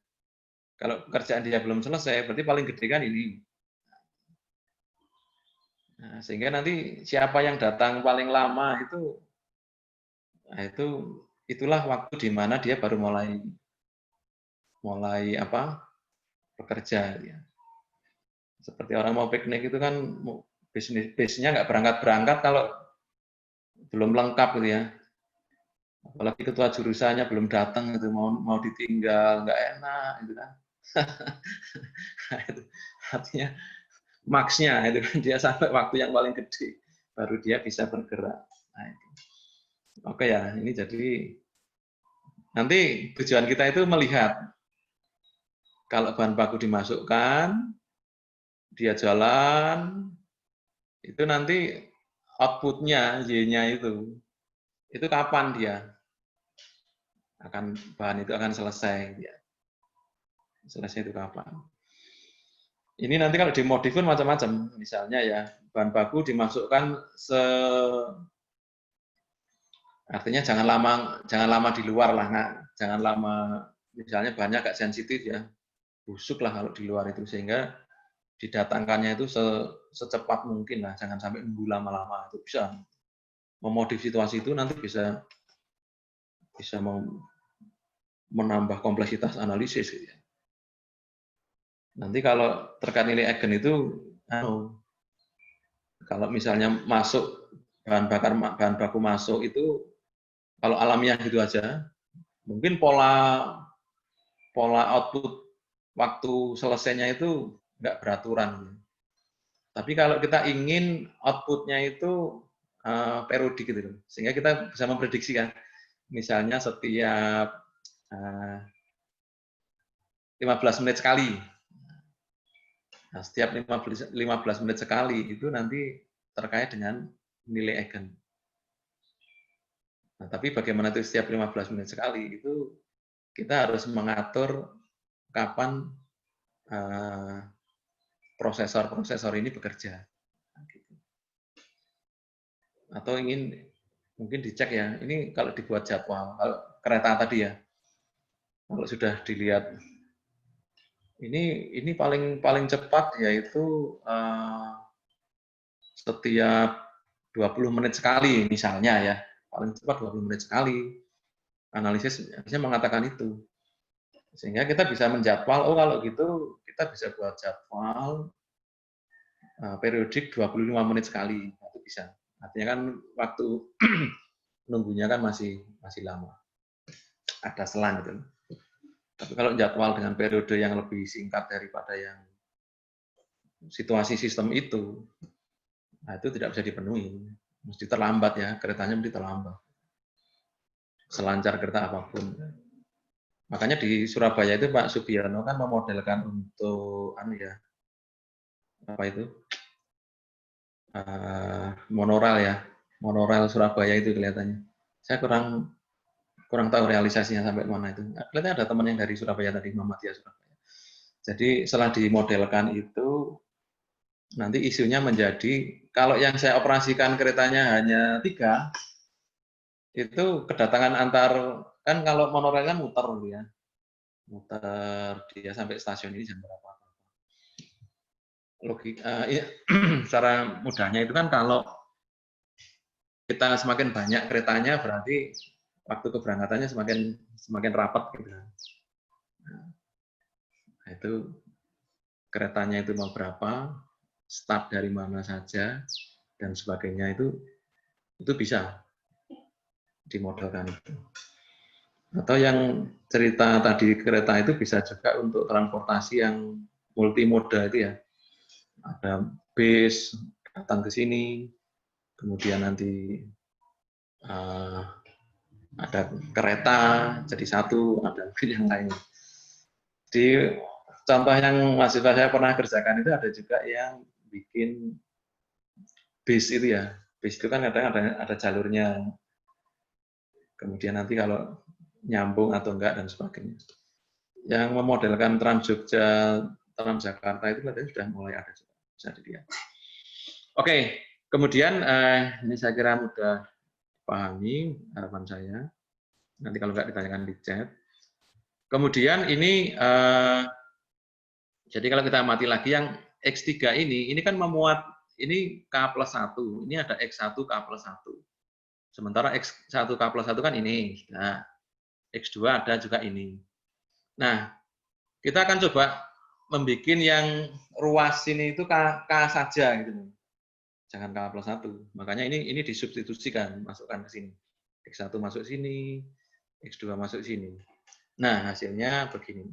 Kalau pekerjaan dia belum selesai, berarti paling gede kan ini. Nah, sehingga nanti siapa yang datang paling lama itulah waktu di mana dia baru mulai bekerja. Ya. Seperti orang mau piknik itu kan bisnisnya nggak berangkat kalau belum lengkap gitu ya. Apalagi ketua jurusannya belum datang itu mau ditinggal nggak enak itu kan. Artinya maksnya itu kan dia sampai waktu yang paling gede baru dia bisa bergerak. Nah, itu. Oke ya, ini jadi nanti tujuan kita itu melihat kalau bahan baku dimasukkan, dia jalan, itu nanti outputnya Y-nya itu kapan dia bahan itu akan selesai dia. Selesai itu kapan? Ini nanti kalau dimodif pun macam-macam. Misalnya ya, bahan baku dimasukkan artinya jangan lama di luar lah, jangan lama, misalnya bahannya agak sensitif ya, busuk lah kalau di luar itu, sehingga didatangkannya itu secepat mungkin lah, jangan sampai nunggu lama-lama. Itu bisa memodif situasi itu nanti bisa menambah kompleksitas analisis gitu ya. Nanti kalau terkait nilai eigen itu kalau misalnya masuk bahan baku masuk itu kalau alamiah gitu aja, mungkin pola output waktu selesainya itu nggak beraturan. Tapi kalau kita ingin outputnya itu periodik gitu, sehingga kita bisa memprediksi kan, misalnya setiap 15 menit sekali. Nah, setiap 15 menit sekali itu nanti terkait dengan nilai eigen. Nah, tapi bagaimana itu setiap 15 menit sekali itu kita harus mengatur kapan prosesor ini bekerja. Atau ingin mungkin dicek ya, ini kalau dibuat jadwal, kalau kereta tadi ya, kalau sudah dilihat ini paling cepat yaitu setiap 20 menit sekali misalnya ya, paling cepat 20 menit sekali. Analisis harusnya mengatakan itu. Sehingga kita bisa menjadwal, oh kalau gitu kita bisa buat jadwal periodik 25 menit sekali. Itu bisa. Artinya kan waktu nunggunya kan masih lama. Ada selang gitu. Tapi kalau jadwal dengan periode yang lebih singkat daripada yang situasi sistem itu, nah itu tidak bisa dipenuhi. Mesti terlambat ya, keretanya mesti terlambat. Selancar kereta apapun. Makanya di Surabaya itu Pak Subiono kan memodelkan untuk monorail ya, monorail Surabaya itu kelihatannya. Saya kurang tahu realisasinya sampai mana itu. Kelihatannya ada teman yang dari Surabaya tadi, Muhammadiyah Surabaya. Jadi setelah dimodelkan itu, nanti isunya menjadi, kalau yang saya operasikan keretanya hanya 3, itu kedatangan kan kalau monorail kan muter ya, muter dia sampai stasiun ini jam berapa. Secara mudahnya itu kan kalau kita semakin banyak keretanya berarti waktu keberangkatannya semakin rapat gitu. Nah, itu keretanya itu mau berapa, start dari mana saja dan sebagainya itu bisa dimodelkan itu. Atau yang cerita tadi kereta itu bisa juga untuk transportasi yang multimoda itu ya. Ada bis datang ke sini, kemudian nanti ada kereta jadi satu, ada yang lain. Di contoh yang mahasiswa saya pernah kerjakan itu ada juga yang bikin bis itu ya. Bis itu kan kadang ada jalurnya. Kemudian nanti kalau nyambung atau enggak dan sebagainya. Yang memodelkan Transjakarta itu katanya sudah mulai ada juga. Bisa dilihat. Oke, kemudian ini saya kira mudah pahami harapan saya. Nanti kalau enggak ditanyakan di chat. Kemudian ini jadi kalau kita amati lagi yang X3 ini kan memuat ini K+1. Ini ada X1 K+1. Sementara X1 K+1 kan ini. Nah, X2 ada juga ini. Nah, kita akan coba membuat yang ruas ini itu K saja gitu. Jangan K+1. Makanya ini disubstitusikan, masukkan ke sini. X1 masuk sini, X2 masuk sini. Nah, hasilnya begini.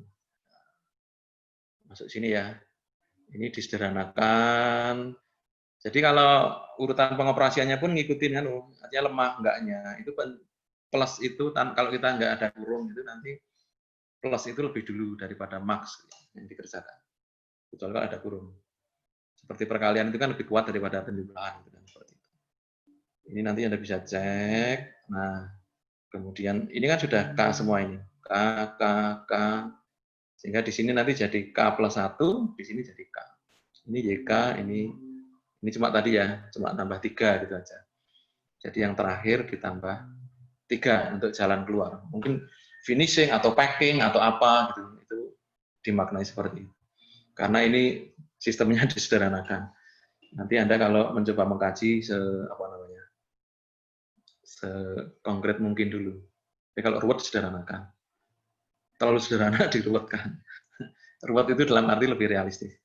Masuk sini ya. Ini disederhanakan. Jadi kalau urutan pengoperasiannya pun ngikutin kan, artinya lemah enggaknya. Itu plus itu kalau kita enggak ada kurung itu nanti plus itu lebih dulu daripada max yang dikerjakan. Kecuali kalau ada kurung. Seperti perkalian itu kan lebih kuat daripada penjumlahan. Seperti itu. Ini nanti Anda bisa cek. Nah, kemudian ini kan sudah K semua ini. K. Sehingga di sini nanti jadi K+1, di sini jadi K. Ini YK, ini cuma tadi ya, cuma tambah 3 gitu aja. Jadi yang terakhir ditambah 3 untuk jalan keluar. Mungkin finishing atau packing atau apa gitu, itu dimaknai seperti itu. Karena ini sistemnya disederhanakan. Nanti Anda kalau mencoba mengkaji sekonkret mungkin dulu. Tapi kalau ruwet sederhanakan. Terlalu sederhana diruwetkan. Ruwet itu dalam arti lebih realistis.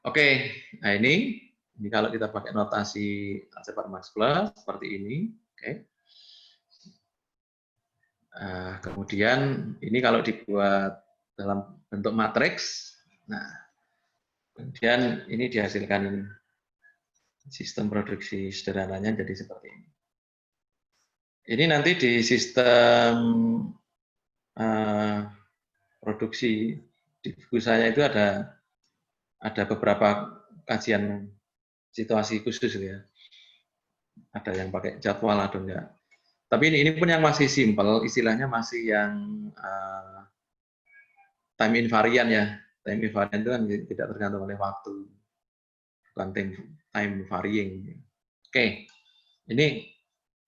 Oke, nah ini kalau kita pakai notasi aljabar Max Plus seperti ini. Oke. Kemudian ini kalau dibuat dalam bentuk matriks, nah Kemudian ini dihasilkan ini. Sistem produksi sederhananya jadi seperti ini. Ini nanti di sistem produksi di buku saya itu ada beberapa kajian situasi khusus ya. Ada yang pakai jadwal atau enggak. Tapi ini pun yang masih simple, istilahnya masih yang time invariant ya. Time invariant itu kan tidak tergantung oleh waktu, bukan time varying. Oke, ini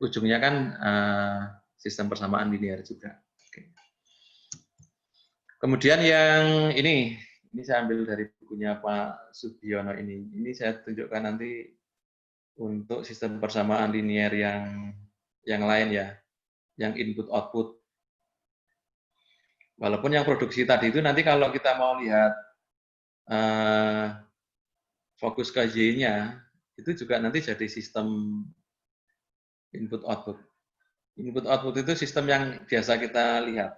ujungnya kan sistem persamaan linear juga. Oke. Kemudian yang ini saya ambil dari bukunya Pak Subiono ini. Ini saya tunjukkan nanti untuk sistem persamaan linear yang lain ya, yang input output. Walaupun yang produksi tadi itu nanti kalau kita mau lihat fokus ke Y-nya, itu juga nanti jadi sistem input output. Input output itu sistem yang biasa kita lihat.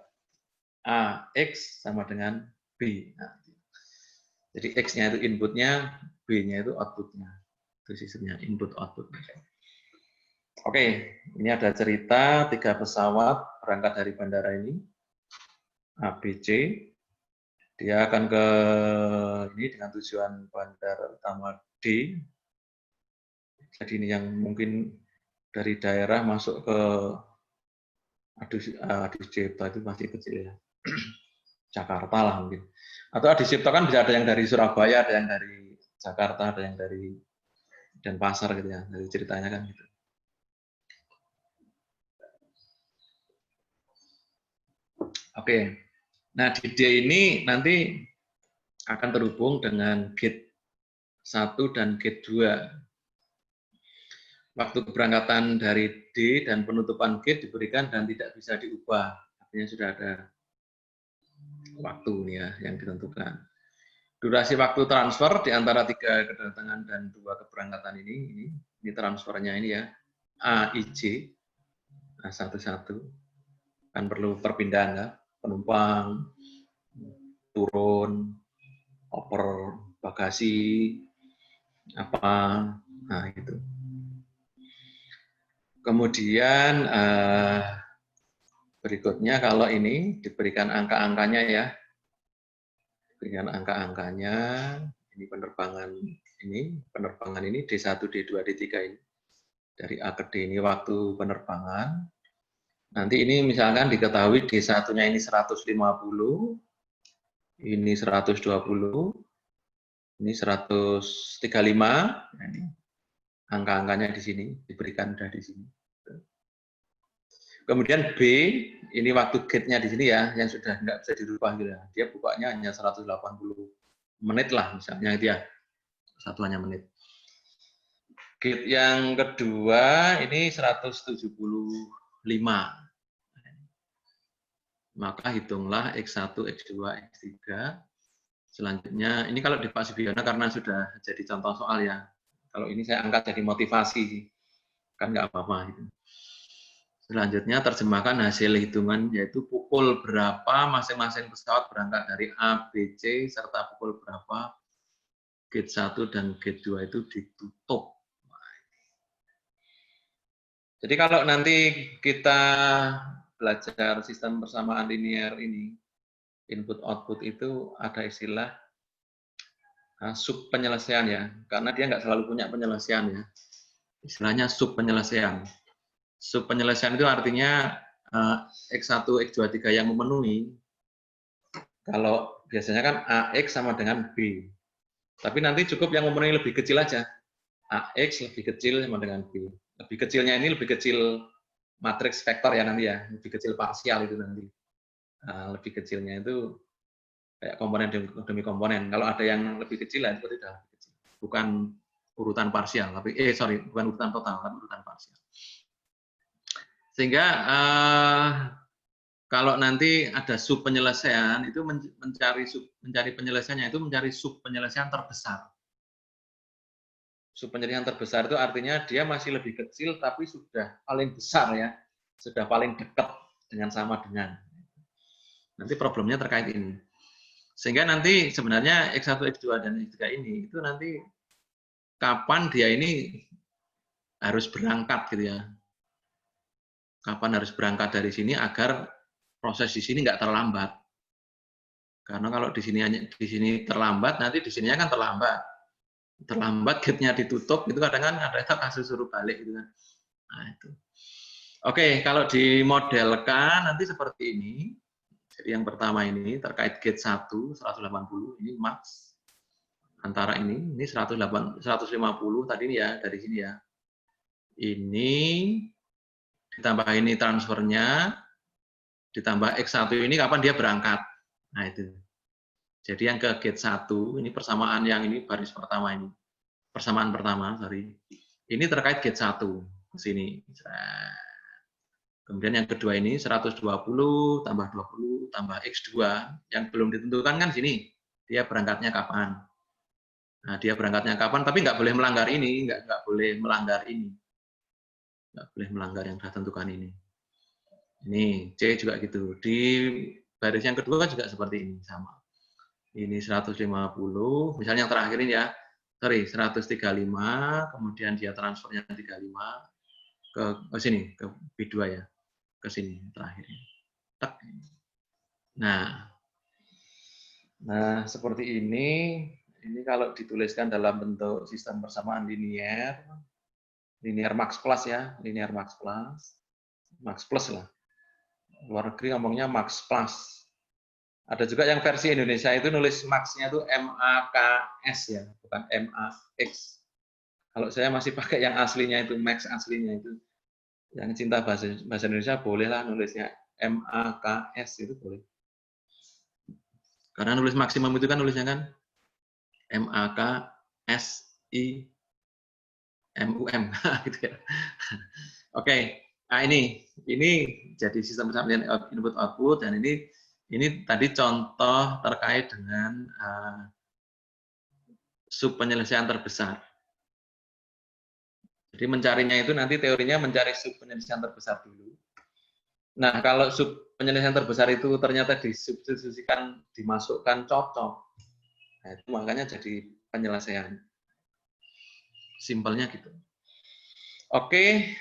A, X sama dengan B. Nah, jadi X-nya itu inputnya, B-nya itu outputnya. Itu sistemnya input output. Oke, ini ada cerita 3 pesawat berangkat dari bandara ini. ABC, dia akan ke ini dengan tujuan bandara utama D. Jadi ini yang mungkin dari daerah masuk ke Adi Cipto itu masih kecil ya. Jakarta lah mungkin. Atau Adi Cipto kan bisa ada yang dari Surabaya, ada yang dari Jakarta, ada yang dari Denpasar gitu ya. Dari ceritanya kan gitu. Oke. Nah, di D ini nanti akan terhubung dengan gate 1 dan gate 2. Waktu keberangkatan dari D dan penutupan gate diberikan dan tidak bisa diubah. Artinya sudah ada waktu nih ya yang ditentukan. Durasi waktu transfer di antara 3 kedatangan dan 2 keberangkatan ini transfernya ini ya, A, I, J, A11, kan perlu perpindahan ya, penumpang, turun, oper bagasi, apa, nah itu. Kemudian berikutnya kalau ini diberikan angka-angkanya ya, diberikan angka-angkanya, ini penerbangan ini D1, D2, D3 ini. Dari A ke D ini waktu penerbangan. Nanti ini misalkan diketahui D1-nya ini 150, ini 120, ini 135, nah ini angka-angkanya di sini, diberikan udah di sini. Kemudian B, ini waktu gate-nya di sini ya, yang sudah nggak bisa dirubah gitu ya. Dia bukanya hanya 180 menit lah misalnya dia, satuannya menit. Gate yang kedua ini 175. Maka hitunglah X1, X2, X3. Selanjutnya, ini kalau di Pak Subiono karena sudah jadi contoh soal ya. Kalau ini saya angkat jadi motivasi, kan nggak apa-apa. Gitu. Selanjutnya terjemahkan hasil hitungan, yaitu pukul berapa masing-masing pesawat berangkat dari A, B, C, serta pukul berapa gate 1 dan gate 2 itu ditutup. Jadi kalau nanti kita belajar sistem persamaan linear ini, input-output itu ada istilah sub penyelesaian ya, karena dia nggak selalu punya penyelesaian ya. Istilahnya sub penyelesaian. Sub penyelesaian itu artinya X1, X2, 3 yang memenuhi. Kalau biasanya kan AX sama dengan B. Tapi nanti cukup yang memenuhi lebih kecil aja. AX lebih kecil sama dengan B. Lebih kecilnya ini lebih kecil matriks vektor ya nanti ya, lebih kecil parsial itu nanti. Lebih kecilnya itu kayak komponen demi komponen. Kalau ada yang lebih kecil itu tidak lebih kecil. Bukan urutan parsial, tapi bukan urutan total, tapi urutan parsial. Sehingga kalau nanti ada sub penyelesaian itu mencari penyelesaiannya itu mencari sub penyelesaian terbesar. Sub penyelesaian terbesar itu artinya dia masih lebih kecil tapi sudah paling besar ya, sudah paling dekat dengan sama dengan. Nanti problemnya terkait ini. Sehingga nanti sebenarnya X1, X2, dan X3 ini, itu nanti kapan dia ini harus berangkat gitu ya. Kapan harus berangkat dari sini agar proses di sini nggak terlambat. Karena kalau di sini terlambat, nanti di sininya kan terlambat. Terlambat, gate-nya ditutup, itu kadang kan ada kasus suruh balik gitu kan. Nah, itu. Oke, kalau dimodelkan nanti seperti ini. Jadi yang pertama ini terkait gate 1 180 ini max. Antara ini 150 tadi ini ya dari sini ya. Ini ditambah ini transfernya, ditambah X1 ini kapan dia berangkat. Nah itu. Jadi yang ke gate 1 ini persamaan yang ini baris pertama ini. Persamaan pertama, sorry. Ini terkait gate 1 ke sini. Kemudian yang kedua ini 120 tambah 20 tambah X2 yang belum ditentukan kan sini. Dia berangkatnya kapan. Nah, dia berangkatnya kapan, tapi nggak boleh melanggar ini, nggak boleh melanggar ini. Nggak boleh melanggar yang sudah tentukan ini. Ini C juga gitu. Di baris yang kedua juga seperti ini, sama. Ini 150, misalnya yang terakhir ini ya, sorry, 135, kemudian dia transfernya 35 ke sini, ke B2 ya. Ke sini terakhir. Nah, seperti ini kalau dituliskan dalam bentuk sistem persamaan linear max plus ya, linear max plus lah. Luar negeri ngomongnya max plus. Ada juga yang versi Indonesia itu nulis max-nya itu MAKS ya, bukan MAX. Kalau saya masih pakai yang aslinya itu max aslinya itu. Yang cinta bahasa Indonesia bolehlah nulisnya MAKS itu boleh. Karena nulis maksimum itu kan nulisnya kan MAKSIMUM gitu ya. Oke. Nah ini jadi sistem persamaan input output dan ini tadi contoh terkait dengan sub penyelesaian terbesar. Jadi mencarinya itu nanti teorinya mencari sub penyelesaian terbesar dulu. Nah, kalau sub penyelesaian terbesar itu ternyata disubstitusikan, dimasukkan cocok, nah, itu makanya jadi penyelesaian. Simpelnya gitu. Oke,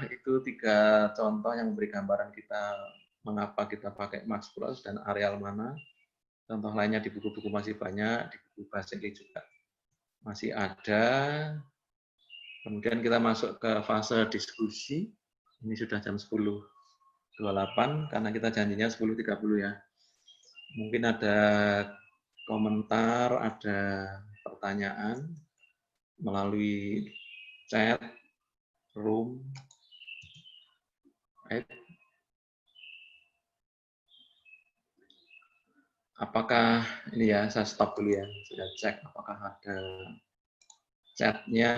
itu 3 contoh yang memberi gambaran kita mengapa kita pakai max plus dan areal mana. Contoh lainnya di buku-buku masih banyak, di buku bahasa Inggris juga masih ada. Kemudian kita masuk ke fase diskusi. Ini sudah jam 10.28 karena kita janjinya 10.30 ya. Mungkin ada komentar, ada pertanyaan melalui chat, room. Apakah ini ya, saya stop dulu ya, sudah cek apakah ada chatnya.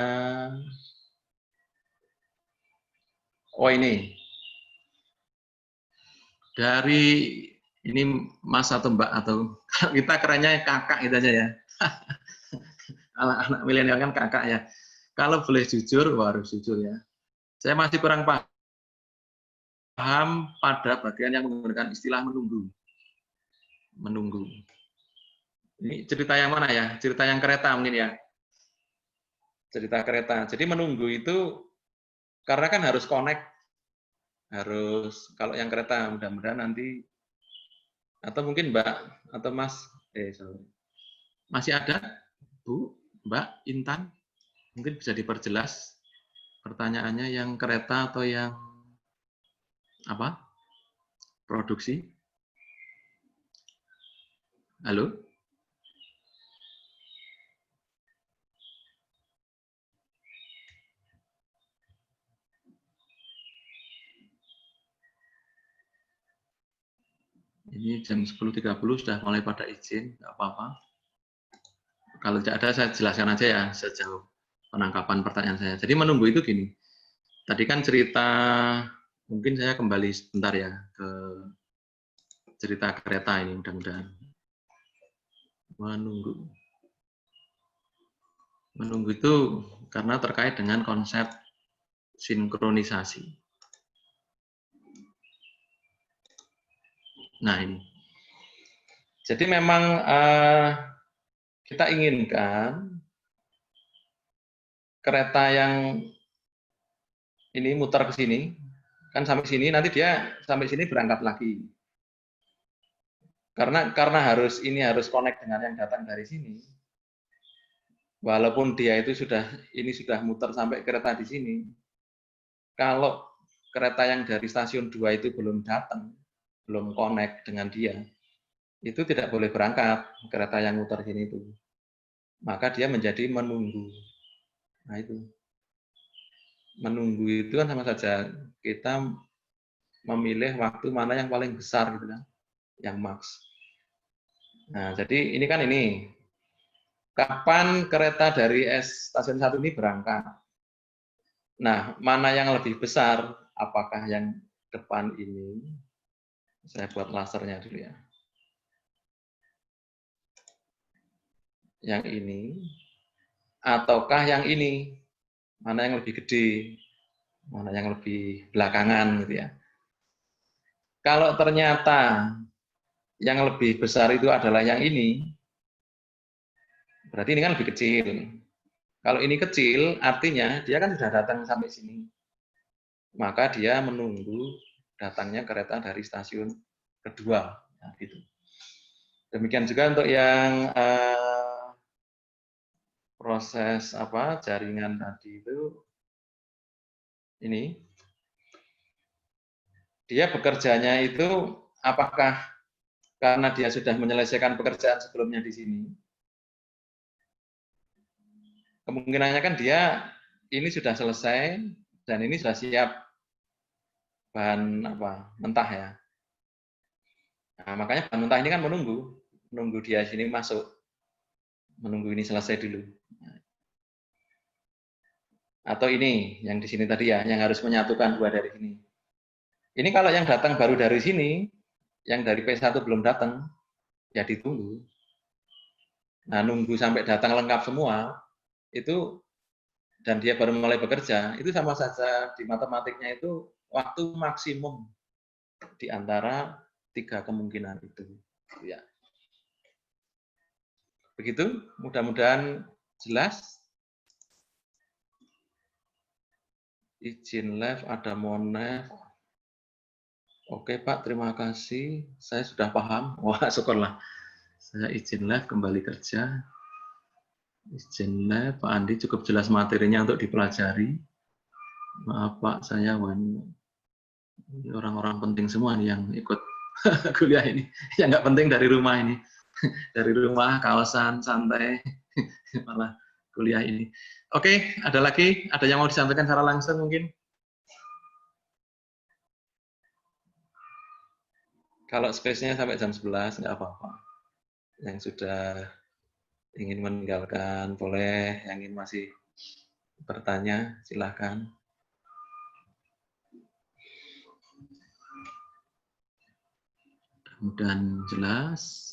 Oh ini dari ini Mas atau Mbak atau kita kerennya kakak itu aja ya. Anak milenial kan kakak ya. Kalau boleh jujur, harus jujur ya. Saya masih kurang paham pada bagian yang menggunakan istilah menunggu. Menunggu. Ini cerita yang mana ya? Cerita yang kereta mungkin ya. Cerita kereta. Jadi menunggu itu karena kan harus connect. Harus kalau yang kereta mudah-mudahan nanti atau mungkin Mbak atau Mas masih ada Bu, Mbak Intan? Mungkin bisa diperjelas pertanyaannya yang kereta atau yang apa? Produksi? Halo? Ini jam 10.30 sudah mulai pada izin, nggak apa-apa. Kalau tidak ada, saya jelaskan aja ya, sejauh penangkapan pertanyaan saya. Jadi menunggu itu gini, tadi kan cerita, mungkin saya kembali sebentar ya, ke cerita kereta ini, mudah-mudahan. Menunggu itu karena terkait dengan konsep sinkronisasi. Nah ini. Jadi memang kita inginkan kereta yang ini muter ke sini, kan sampai sini, nanti dia sampai sini berangkat lagi. Karena harus connect dengan yang datang dari sini. Walaupun dia itu sudah muter sampai kereta di sini. Kalau kereta yang dari stasiun 2 itu belum datang, belum connect dengan dia, itu tidak boleh berangkat kereta yang muter sini itu. Maka dia menjadi menunggu. Nah itu. Menunggu itu kan sama saja kita memilih waktu mana yang paling besar gitu kan, yang max. Nah, jadi ini kan kapan kereta dari stasiun 1 ini berangkat. Nah, mana yang lebih besar? Apakah yang depan ini? Saya buat lasernya dulu ya. Yang ini, ataukah yang ini? Mana yang lebih gede? Mana yang lebih belakangan gitu ya. Kalau ternyata yang lebih besar itu adalah yang ini, berarti ini kan lebih kecil. Kalau ini kecil, artinya dia kan sudah datang sampai sini. Maka dia menunggu datangnya kereta dari stasiun kedua. Nah, gitu. Demikian juga untuk yang proses jaringan tadi itu, ini dia bekerjanya itu apakah karena dia sudah menyelesaikan pekerjaan sebelumnya di sini, kemungkinannya kan dia ini sudah selesai dan ini sudah siap bahan mentah ya. Nah, makanya bahan mentah ini kan menunggu dia sini masuk, menunggu ini selesai dulu. Atau ini yang di sini tadi ya, yang harus menyatukan dua dari sini. Ini kalau yang datang baru dari sini, yang dari P1 belum datang, ya ditunggu. Nah, nunggu sampai datang lengkap semua, itu dan dia baru mulai bekerja, itu sama saja di matematiknya itu waktu maksimum di antara 3 kemungkinan itu. Ya. Begitu, mudah-mudahan jelas. Izin live, ada Monef. Oke Pak, terima kasih. Saya sudah paham. Wah, syukurlah. Saya izin live, kembali kerja. Izin live, Pak Andi cukup jelas materinya untuk dipelajari. Maaf Pak, saya orang-orang penting semua nih yang ikut kuliah ini. Yang nggak penting dari rumah ini. Dari rumah, kawasan, santai. Malah kuliah ini. Oke, ada lagi? Ada yang mau disampaikan secara langsung mungkin? Kalau space-nya sampai jam 11, nggak apa-apa. Yang sudah ingin meninggalkan, boleh. Yang ingin masih bertanya, silakan. Mudah-mudahan jelas.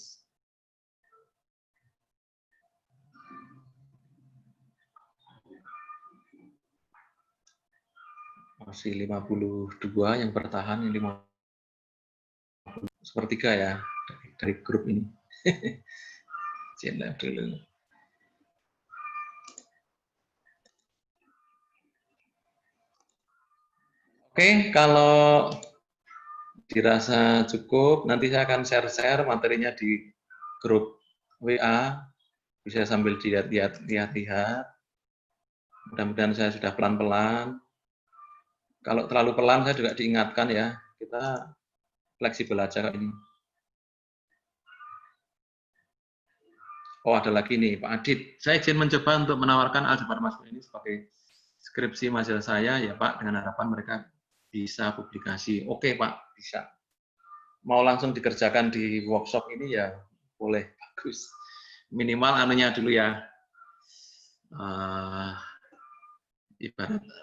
Masih 52 yang bertahan, yang 1/3 ya dari grup ini. Channel dulu. Oke, kalau dirasa cukup, nanti saya akan share materinya di grup WA, bisa sambil dilihat-lihat. Mudah-mudahan saya sudah pelan-pelan. Kalau terlalu pelan saya juga diingatkan ya, kita fleksibel aja kok ini. Oh, ada lagi nih, Pak Adit. Saya izin mencoba untuk menawarkan aljabar maskul ini sebagai skripsi mahasiswa saya, ya Pak, dengan harapan mereka bisa publikasi. Oke, Pak, bisa. Mau langsung dikerjakan di workshop ini ya boleh, bagus. Minimal anunya dulu ya.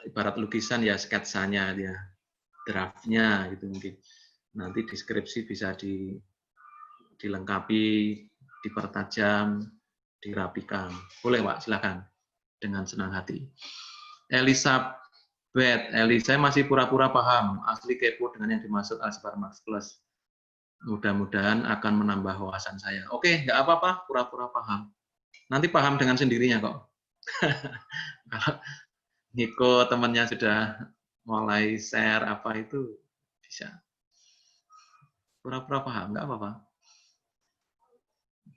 Ibarat lukisan ya, sketsanya dia, draftnya gitu mungkin. Nanti deskripsi bisa dilengkapi, dipertajam, dirapikan. Boleh Pak, silakan. Dengan senang hati. Elizabeth, saya masih pura-pura paham. Asli kepo dengan yang dimaksud aljabar Max Plus. Mudah-mudahan akan menambah wawasan saya. Oke, nggak apa-apa, pura-pura paham. Nanti paham dengan sendirinya kok. Kalau Niko temannya sudah mulai share apa itu bisa. Pura-pura paham, nggak apa-apa.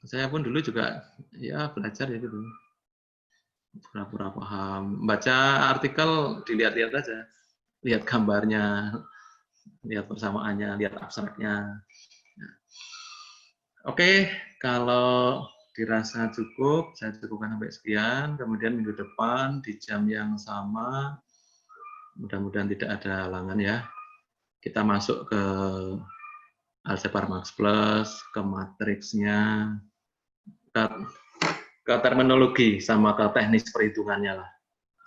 Saya pun dulu juga ya belajar ya gitu. Pura-pura paham. Baca artikel dilihat-lihat aja. Lihat gambarnya, lihat persamaannya, lihat abstraknya. Oke, kalau dirasa cukup, saya cukupkan sampai sekian. Kemudian minggu depan di jam yang sama, mudah-mudahan tidak ada halangan ya. Kita masuk ke aljabar Max Plus, ke matriksnya, ke terminologi, sama ke teknis perhitungannya lah.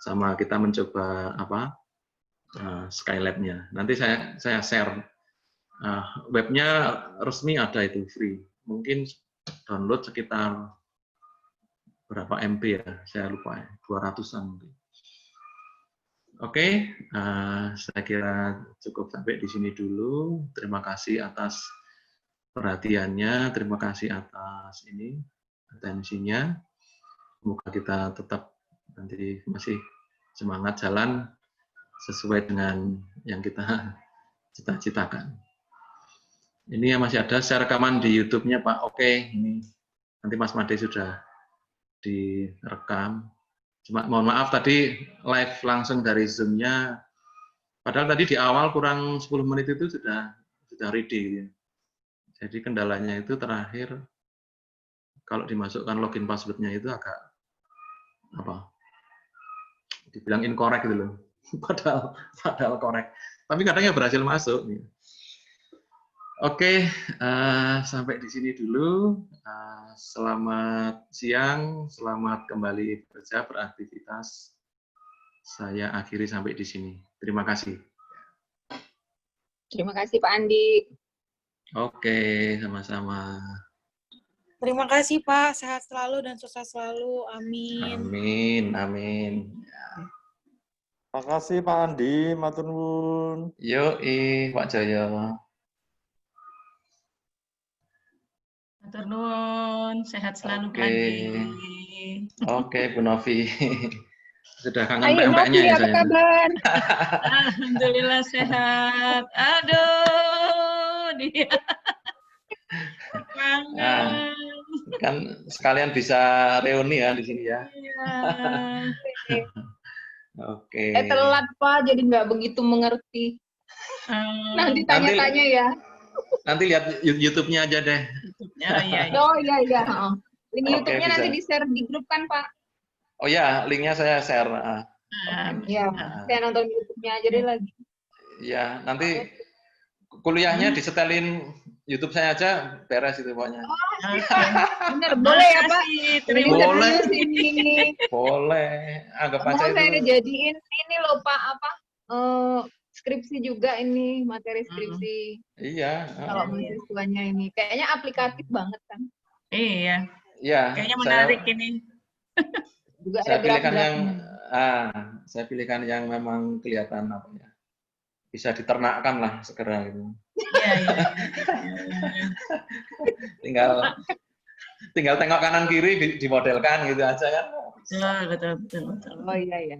Sama kita mencoba apa Skylab-nya. Nanti saya share webnya resmi ada itu free. Mungkin download sekitar berapa MB ya, saya lupa ya, 200-an mungkin. Oke, saya kira cukup sampai di sini dulu. Terima kasih atas perhatiannya, terima kasih atas ini atensinya. Semoga kita tetap nanti masih semangat jalan sesuai dengan yang kita cita-citakan. Ini yang masih ada, saya rekaman di YouTube-nya Pak. Oke, ini nanti Mas Made sudah direkam. Cuma mohon maaf tadi live langsung dari Zoom-nya. Padahal tadi di awal kurang 10 menit itu sudah ready. Jadi kendalanya itu terakhir kalau dimasukkan login password-nya itu agak apa? Dibilang incorrect gitu loh. Padahal correct. Tapi kadangnya berhasil masuk. Oke, sampai di sini dulu. Selamat siang, selamat kembali bekerja, beraktivitas. Saya akhiri sampai di sini. Terima kasih. Terima kasih Pak Andi. Oke, sama-sama. Terima kasih Pak, sehat selalu dan sukses selalu. Amin. Amin, amin. Terima kasih Pak Andi, matur nuwun. Yoi, Pak Jaya. Matur nuwun, sehat selalu Pak Oke. Andi. Oke, Bu Novi. Sudah kangen Ayo PMP-nya Novi, ya apa saya. kabar? Alhamdulillah sehat. Aduh, dia kangen. Kan sekalian bisa reuni ya di sini ya. Iya. Oke. Telat Pak, jadi nggak begitu mengerti. Nanti tanya-tanya ya. Nanti lihat YouTube-nya aja deh. Iya. Oh iya. Link Oke, YouTube-nya bisa. nanti di-share di grup kan Pak? Oh ya, linknya saya share. Iya, saya nonton YouTube-nya aja deh lagi. Ya, nanti kuliahnya disetelin YouTube saya aja, beres itu pokoknya. Bener, boleh ya Pak? Boleh. Ini. Boleh. Anggap Mau aja saya itu. jadiin ini loh Pak, skripsi juga ini, materi skripsi. Iya. Kalau mahasiswanya ini. Kayaknya aplikatif banget kan? Iya. Iya. Kayaknya menarik ini. Juga Saya ada pilihkan graf-grafnya. saya pilihkan yang memang kelihatan apa ya, bisa diternakkan lah segera gitu. Iya. tinggal tengok kanan kiri dimodelkan gitu aja kan. Betul. Oh iya.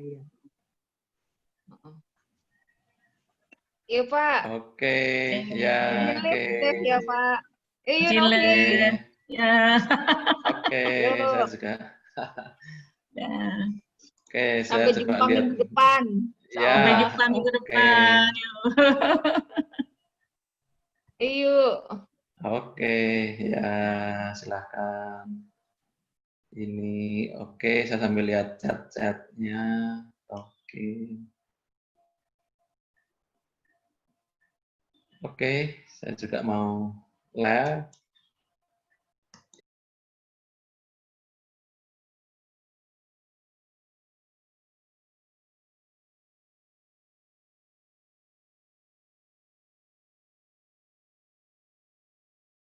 Iya Pak. Oke, ya. Oke. Ya Pak. Jilid. Ya. Oke, saya juga. Ya. Oke, saya Sampai coba jumpa lihat. minggu depan. Ya. Sampai jumpa minggu depan. Yuk. Oke, ya silahkan. Ini oke, saya sambil lihat chat-chatnya. Oke, saya juga mau live.